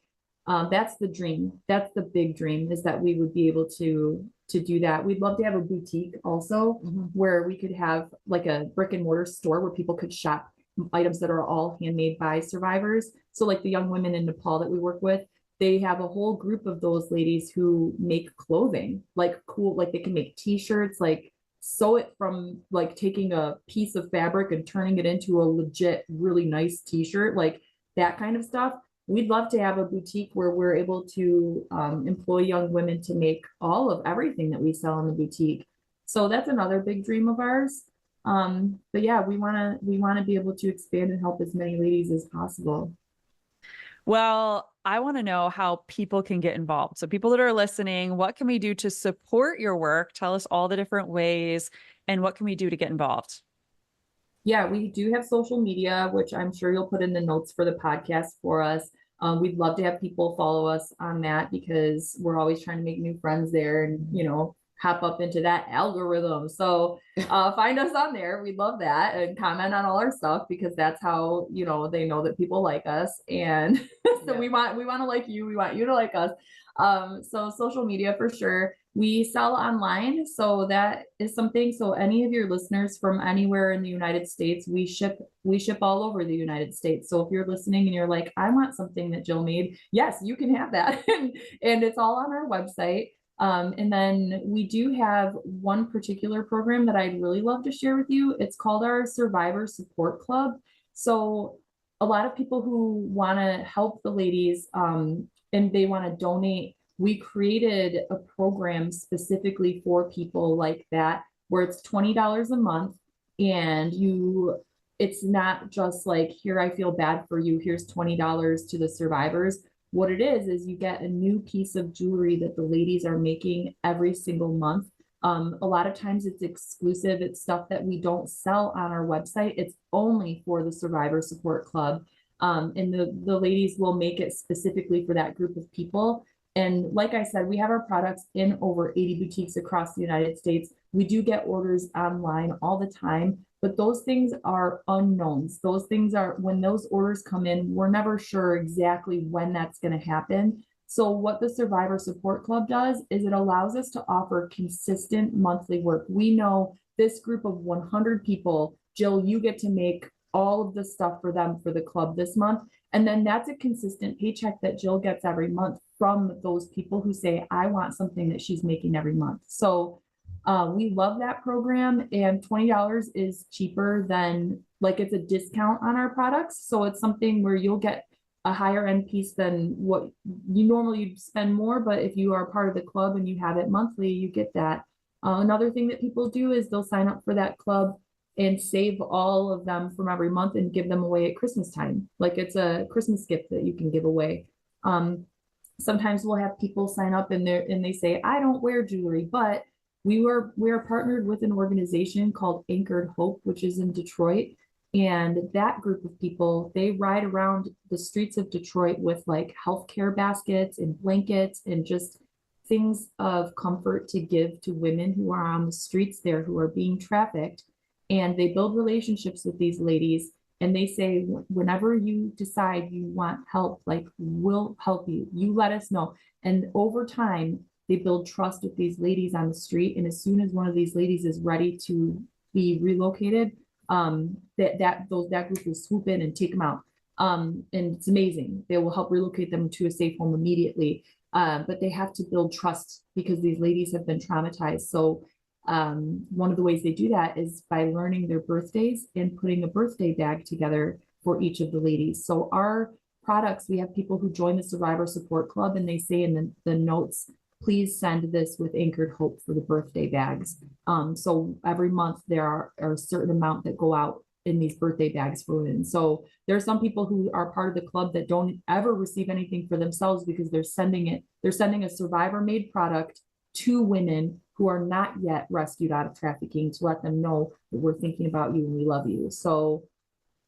that's the dream. That's the big dream, is that we would be able to do that. We'd love to have a boutique also, where we could have like a brick and mortar store where people could shop items that are all handmade by survivors. So like the young women in Nepal that we work with, they have a whole group of those ladies who make clothing, like cool, like they can make t-shirts, like sew it from like taking a piece of fabric and turning it into a legit, really nice t-shirt, like that kind of stuff. We'd love to have a boutique where we're able to employ young women to make all of everything that we sell in the boutique. So that's another big dream of ours. But yeah, we want to be able to expand and help as many ladies as possible. Well, I want to know how people can get involved. So people that are listening, what can we do to support your work? Tell us all the different ways, and what can we do to get involved? Yeah, we do have social media, which I'm sure you'll put in the notes for the podcast for us. We'd love to have people follow us on that because we're always trying to make new friends there and, you know, hop up into that algorithm. So find us on there. We'd love that, and comment on all our stuff because that's how, you know, they know that people like us. And so we want to like you. We want you to like us. So social media for sure. We sell online, so that is something. So any of your listeners from anywhere in the United States, we ship all over the United States. So if you're listening and you're like, I want something that Jill made, yes, you can have that. and it's all on our website. And then we do have one particular program that I'd really love to share with you. It's called our Survivor Support Club. So a lot of people who want to help the ladies and they want to donate, we created a program specifically for people like that, where it's $20 a month, and it's not just like, here, I feel bad for you, here's $20 to the survivors. What it is you get a new piece of jewelry that the ladies are making every single month. A lot of times it's exclusive. It's stuff that we don't sell on our website. It's only for the Survivor Support Club. And the ladies will make it specifically for that group of people. And like I said, we have our products in over 80 boutiques across the United States. We do get orders online all the time, but those things are unknowns. Those things are, when those orders come in, we're never sure exactly when that's going to happen. So what the Survivor Support Club does is it allows us to offer consistent monthly work. We know this group of 100 people, Jill, you get to make all of the stuff for them for the club this month. And then that's a consistent paycheck that Jill gets every month from those people who say, I want something that she's making every month. So we love that program, and $20 is cheaper than, like, it's a discount on our products. So it's something where you'll get a higher end piece than what you normally spend more. But if you are part of the club and you have it monthly, you get that. Another thing that people do is they'll sign up for that club and save all of them from every month and give them away at Christmas time. Like, it's a Christmas gift that you can give away. Sometimes we'll have people sign up and they say, I don't wear jewelry, but we are partnered with an organization called Anchored Hope, which is in Detroit. And that group of people, they ride around the streets of Detroit with like healthcare baskets and blankets and just things of comfort to give to women who are on the streets there, who are being trafficked. And they build relationships with these ladies. And they say, whenever you decide you want help, like, we'll help you. You let us know. And over time, they build trust with these ladies on the street. And as soon as one of these ladies is ready to be relocated, that group will swoop in and take them out. And it's amazing. They will help relocate them to a safe home immediately. But they have to build trust because these ladies have been traumatized. So one of the ways they do that is by learning their birthdays and putting a birthday bag together for each of the ladies. So our products, we have people who join the Survivor Support Club and they say in the notes, please send this with anchored hope for the birthday bags. So every month there are a certain amount that go out in these birthday bags for women. So there are some people who are part of the club that don't ever receive anything for themselves because they're sending a survivor made product to women who are not yet rescued out of trafficking to let them know that we're thinking about you and we love you. So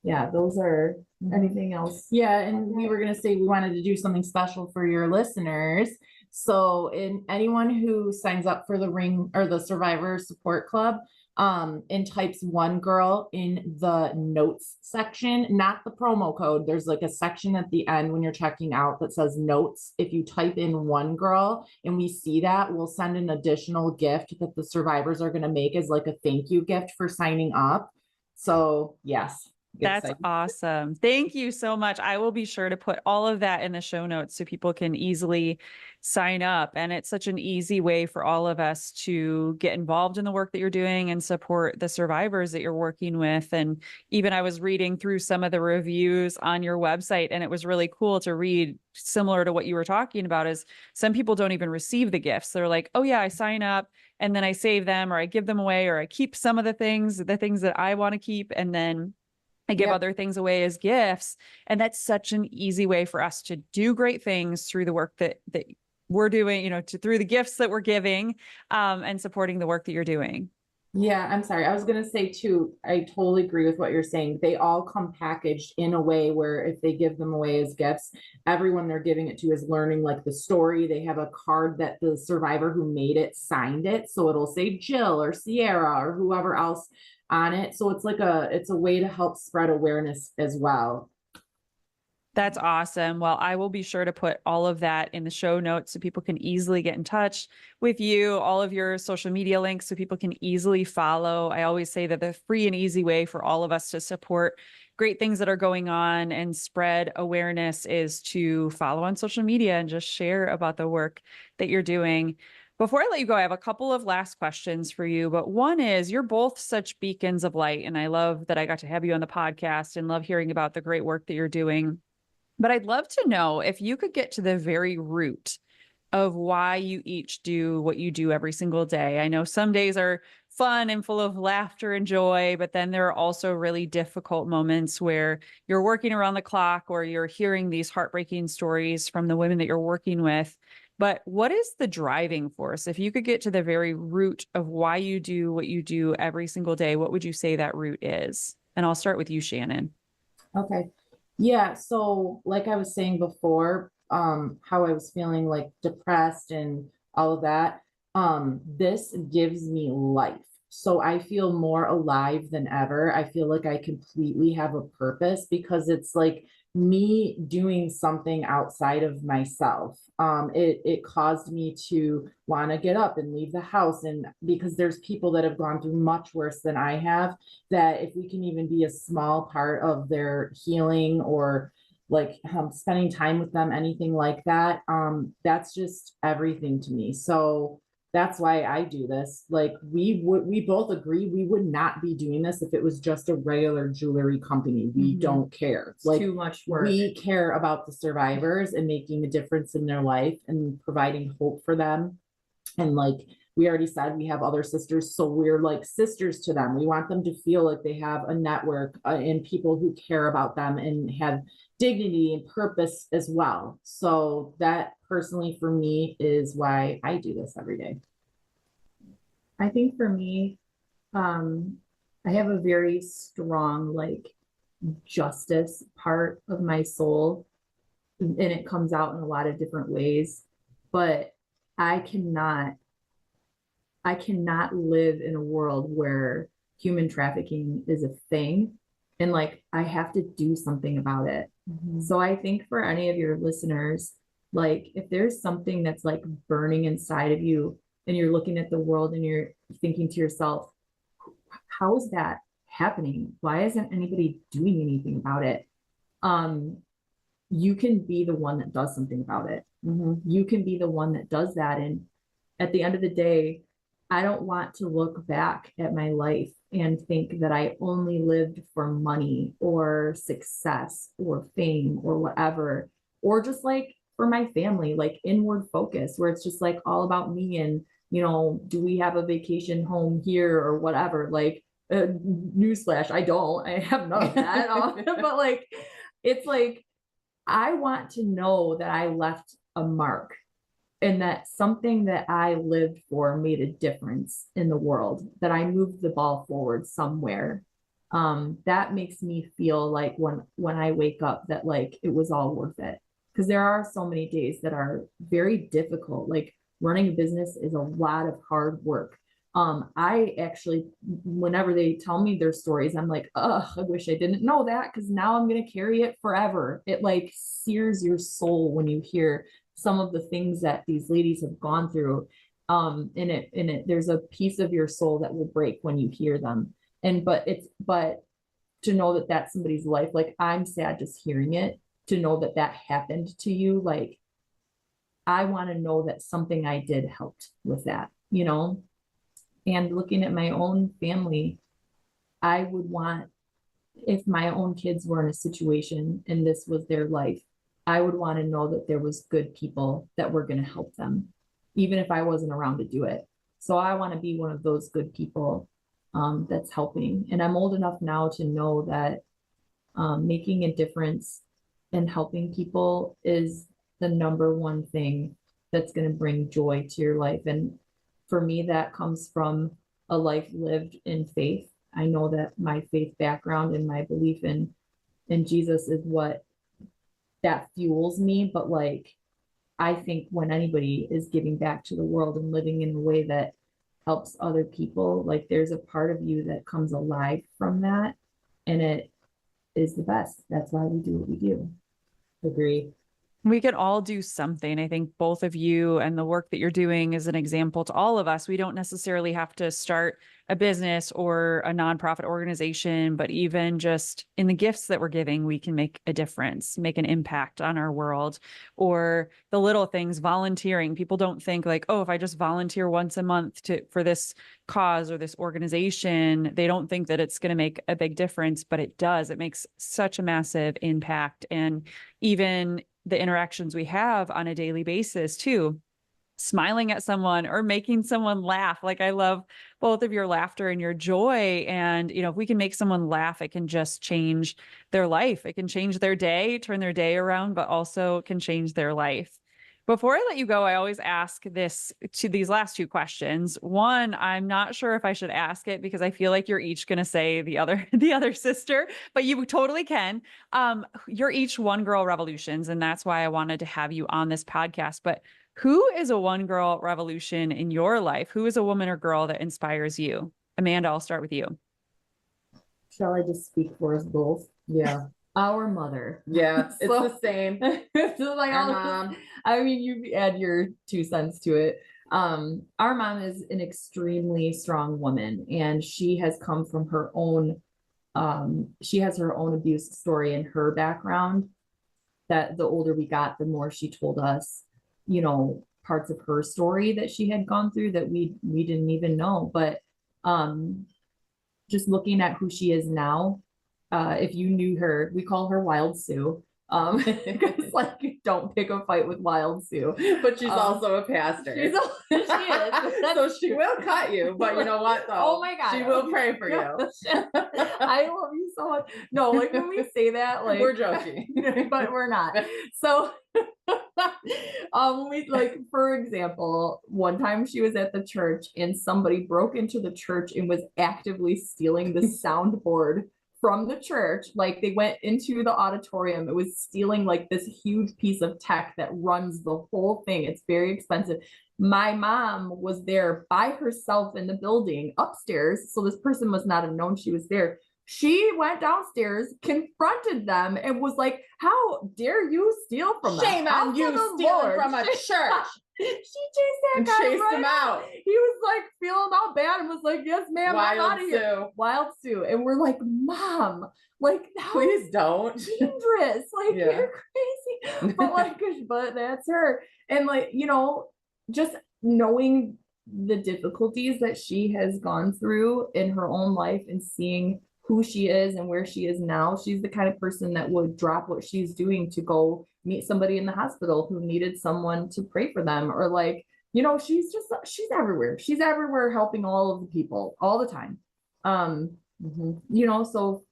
yeah, those are anything else. Yeah, and we were gonna say we wanted to do something special for your listeners. So in anyone who signs up for the Ring or the Survivor Support Club, and types one girl in the notes section, not the promo code. There's like a section at the end when you're checking out that says notes. If you type in one girl and we see that, we'll send an additional gift that the survivors are going to make as like a thank you gift for signing up. So yes. That's awesome. Thank you so much. I will be sure to put all of that in the show notes so people can easily sign up. And it's such an easy way for all of us to get involved in the work that you're doing and support the survivors that you're working with. And even I was reading through some of the reviews on your website, and it was really cool to read, similar to what you were talking about, is some people don't even receive the gifts. They're like, oh yeah, I sign up and then I save them, or I give them away, or I keep some of the things that I want to keep, and then I give other things away as gifts. And that's such an easy way for us to do great things through the work that we're doing, through the gifts that we're giving, and supporting the work that you're doing. Yeah, I'm sorry. I was going to say too, I totally agree with what you're saying. They all come packaged in a way where if they give them away as gifts, everyone they're giving it to is learning like the story. They have a card that the survivor who made it signed it. So it'll say Jill or Sierra or whoever else on it. So it's a way to help spread awareness as well. That's awesome. Well, I will be sure to put all of that in the show notes so people can easily get in touch with you, all of your social media links so people can easily follow. I always say that the free and easy way for all of us to support great things that are going on and spread awareness is to follow on social media and just share about the work that you're doing. Before I let you go, I have a couple of last questions for you, but one is, you're both such beacons of light, and I love that I got to have you on the podcast and love hearing about the great work that you're doing. But I'd love to know if you could get to the very root of why you each do what you do every single day. I know some days are fun and full of laughter and joy, but then there are also really difficult moments where you're working around the clock or you're hearing these heartbreaking stories from the women that you're working with. But what is the driving force? If you could get to the very root of why you do what you do every single day, what would you say that root is? And I'll start with you, Shannon. Okay. Yeah. So like I was saying before, how I was feeling like depressed and all of that, this gives me life. So I feel more alive than ever. I feel like I completely have a purpose because it's like me doing something outside of myself. It caused me to want to get up and leave the house. And because there's people that have gone through much worse than I have, that if we can even be a small part of their healing or like spending time with them, anything like that, that's just everything to me. So that's why I do this. Like we both agree we would not be doing this if it was just a regular jewelry company. We don't care. It's like too much work. We care about the survivors and making a difference in their life and providing hope for them. And like we already said, we have other sisters, so we're like sisters to them. We want them to feel like they have a network and people who care about them and have dignity and purpose as well. So that personally for me is why I do this every day. I think for me, I have a very strong like justice part of my soul, and it comes out in a lot of different ways, but I cannot live in a world where human trafficking is a thing and like I have to do something about it. So I think for any of your listeners, like if there's something that's like burning inside of you and you're looking at the world and you're thinking to yourself, how is that happening? Why isn't anybody doing anything about it? You can be the one that does something about it. You can be the one that does that. And at the end of the day, I don't want to look back at my life and think that I only lived for money or success or fame or whatever, or just like for my family, like inward focus, where it's just like all about me and, do we have a vacation home here or whatever? Like, newsflash, I don't. I have none of that. But like, it's like, I want to know that I left a mark and that something that I lived for made a difference in the world, that I moved the ball forward somewhere. That makes me feel like when I wake up that like it was all worth it. Because there are so many days that are very difficult. Like running a business is a lot of hard work. I actually, whenever they tell me their stories, I'm like, oh, I wish I didn't know that, because now I'm going to carry it forever. It like sears your soul when you hear some of the things that these ladies have gone through. There's a piece of your soul that will break when you hear them. But to know that that's somebody's life, like I'm sad just hearing it, to know that that happened to you. Like, I want to know that something I did helped with that, and looking at my own family, I would want, if my own kids were in a situation and this was their life, I would want to know that there was good people that were going to help them, even if I wasn't around to do it. So I want to be one of those good people that's helping. And I'm old enough now to know that making a difference and helping people is the number one thing that's going to bring joy to your life. And for me, that comes from a life lived in faith. I know that my faith background and my belief in Jesus is what that fuels me. But like, I think when anybody is giving back to the world and living in a way that helps other people, like there's a part of you that comes alive from that, and it is the best. That's why we do what we do. Agree. We can all do something. I think both of you and the work that you're doing is an example to all of us. We don't necessarily have to start a business or a nonprofit organization, but even just in the gifts that we're giving, we can make a difference, make an impact on our world. Or the little things, volunteering. People don't think like, oh, if I just volunteer once a month for this cause or this organization, they don't think that it's going to make a big difference, but it does. It makes such a massive impact. And even the interactions we have on a daily basis too, smiling at someone or making someone laugh. Like I love both of your laughter and your joy. And, if we can make someone laugh, it can just change their life. It can change their day, turn their day around, but also can change their life. Before I let you go, I always ask these last two questions. One, I'm not sure if I should ask it because I feel like you're each going to say the other sister, but you totally can. You're each one girl revolutions, and that's why I wanted to have you on this podcast. But who is a one girl revolution in your life? Who is a woman or girl that inspires you? Amanda, I'll start with you. Shall I just speak for us both? Yeah. Our mother. Yeah, it's So- the same. So like Our all mom. I mean, you add your 2 cents to it. Our mom is an extremely strong woman, and she has come from her own, she has her own abuse story in her background, that the older we got, the more she told us, parts of her story that she had gone through that we didn't even know. But just looking at who she is now, if you knew her, we call her Wild Sue. Because like, don't pick a fight with Wild Sue. But she's also a pastor. She is. So she will cut you, but you know what though? Oh my God. She will pray for you. I love you so much. No, like when we say that, like We're joking. but we're not. So we like, for example, one time she was at the church and somebody broke into the church and was actively stealing the soundboard from the church. Like they went into the auditorium. It was stealing like this huge piece of tech that runs the whole thing. It's very expensive. My mom was there by herself in the building upstairs. So this person must not have known she was there. She went downstairs, confronted them, and was like, how dare you steal from the Shame house on you of the stealing Lord?" from a church. She chased that And guy chased right him out. out. He was like feeling all bad and was like, yes, ma'am, I'm out Wild of here. Sue. Wild Sue. And we're like, Mom, like, that Please don't. was dangerous. Like, Yeah. you're crazy. But like, but that's her. And like, just knowing the difficulties that she has gone through in her own life and seeing who she is and where she is now, she's the kind of person that would drop what she's doing to go meet somebody in the hospital who needed someone to pray for them, or like, you know, she's everywhere. She's everywhere helping all of the people all the time. You know, so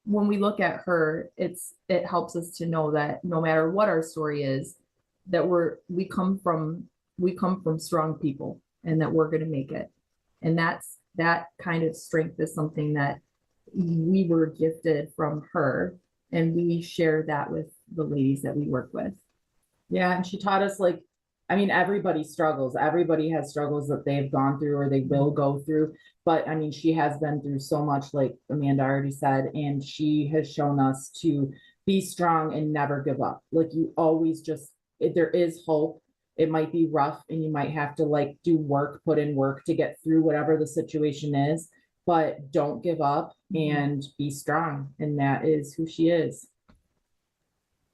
when we look at her, it helps us to know that no matter what our story is, that we come from strong people, and that we're going to make it. And that kind of strength is something that we were gifted from her, and we share that with the ladies that we work with. Yeah, and she taught us, like, I mean, everybody struggles. Everybody has struggles that they've gone through or they will go through. But I mean, she has been through so much, like Amanda already said, and she has shown us to be strong and never give up. Like, you always there is hope. It might be rough and you might have to like put in work to get through whatever the situation is, but don't give up and be strong. And that is who she is.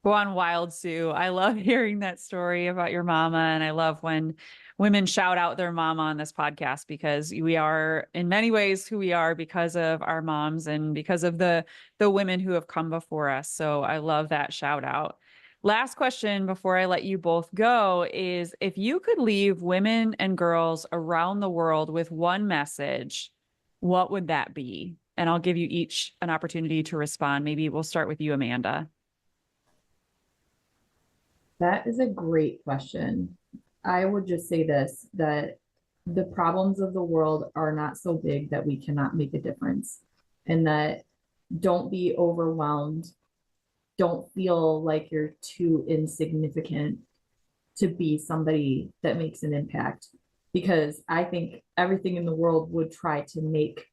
Go on wild, Sue. I love hearing that story about your mama. And I love when women shout out their mama on this podcast, because we are in many ways who we are because of our moms and because of the women who have come before us. So I love that shout out. Last question before I let you both go is, if you could leave women and girls around the world with one message, what would that be? And I'll give you each an opportunity to respond. Maybe we'll start with you, Amanda. That is a great question. I would just say this, that the problems of the world are not so big that we cannot make a difference, and that don't be overwhelmed. Don't feel like you're too insignificant to be somebody that makes an impact, because I think everything in the world would try to make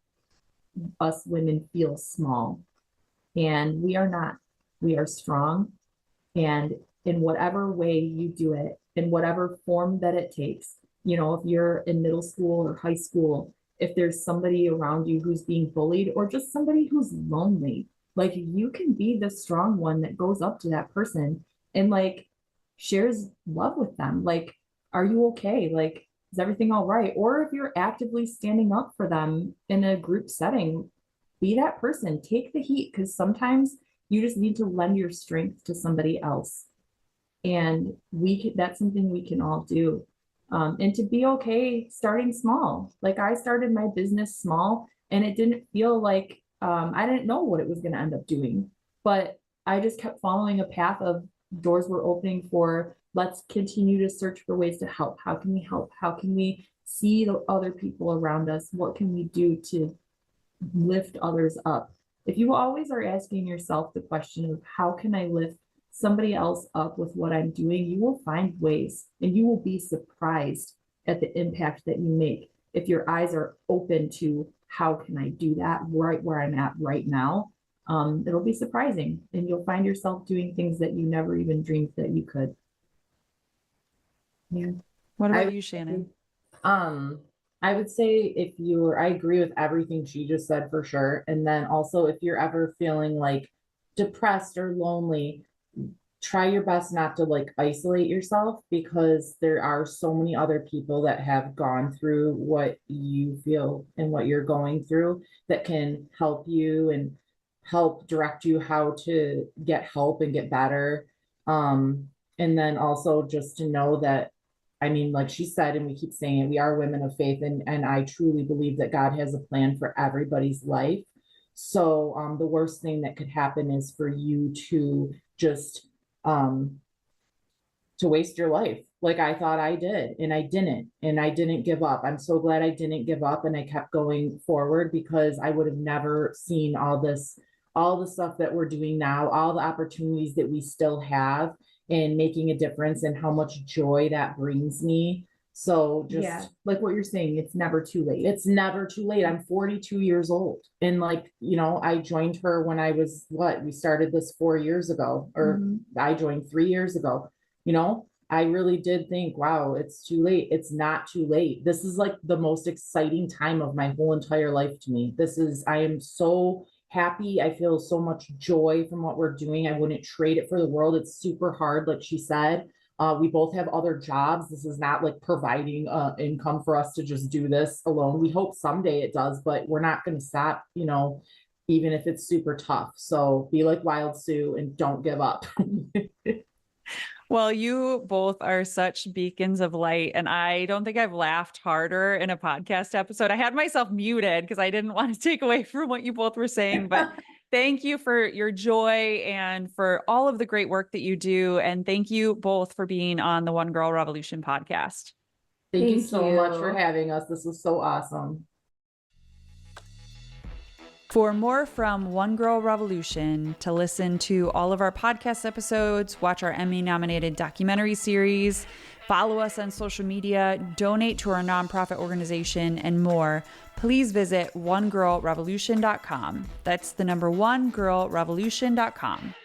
us women feel small, and we are not. We are strong, and in whatever way you do it, in whatever form that it takes, you know, if you're in middle school or high school, if there's somebody around you who's being bullied, or just somebody who's lonely, like, you can be the strong one that goes up to that person and like shares love with them. Like, are you okay? Like, is everything all right? Or if you're actively standing up for them in a group setting, be that person, take the heat, because sometimes you just need to lend your strength to somebody else. And that's something we can all do. And to be okay starting small. Like, I started my business small, and it didn't feel like, I didn't know what it was going to end up doing, but I just kept following a path of doors were opening for, let's continue to search for ways to help. How can we help? How can we see the other people around us? What can we do to lift others up? If you always are asking yourself the question of, how can I lift somebody else up with what I'm doing, you will find ways, and you will be surprised at the impact that you make if your eyes are open to, how can I do that right where I'm at right now? It'll be surprising, and you'll find yourself doing things that you never even dreamed that you could. Yeah. What about you, Shannon? I would say I agree with everything she just said, for sure. And then also, if you're ever feeling like depressed or lonely, try your best not to like isolate yourself, because there are so many other people that have gone through what you feel and what you're going through, that can help you and help direct you how to get help and get better. And then also just to know that, I mean, like she said, and we keep saying it, we are women of faith, and I truly believe that God has a plan for everybody's life. So the worst thing that could happen is for you to just to waste your life like I thought I did, and I didn't give up. I'm so glad I didn't give up, and I kept going forward, because I would have never seen all the stuff that we're doing now, all the opportunities that we still have in making a difference, and how much joy that brings me. So just like what you're saying, it's never too late. It's never too late. I'm 42 years old. And like, you know, I joined her when I was, we started this 4 years ago, or I joined 3 years ago. You know, I really did think, wow, it's too late. It's not too late. This is like the most exciting time of my whole entire life to me. I am so happy. I feel so much joy from what we're doing. I wouldn't trade it for the world. It's super hard, like she said. We both have other jobs. This is not like providing income for us to just do this alone. We hope someday it does, but we're not going to stop, even if it's super tough. So be like Wild Sue and don't give up. Well, you both are such beacons of light, and I don't think I've laughed harder in a podcast episode. I had myself muted because I didn't want to take away from what you both were saying, but thank you for your joy and for all of the great work that you do. And thank you both for being on the One Girl Revolution podcast. Thank you Thank so much you. for having us. This was so awesome. For more from One Girl Revolution, to listen to all of our podcast episodes, watch our Emmy-nominated documentary series, follow us on social media, donate to our nonprofit organization, and more, please visit onegirlrevolution.com. That's the number onegirlrevolution.com.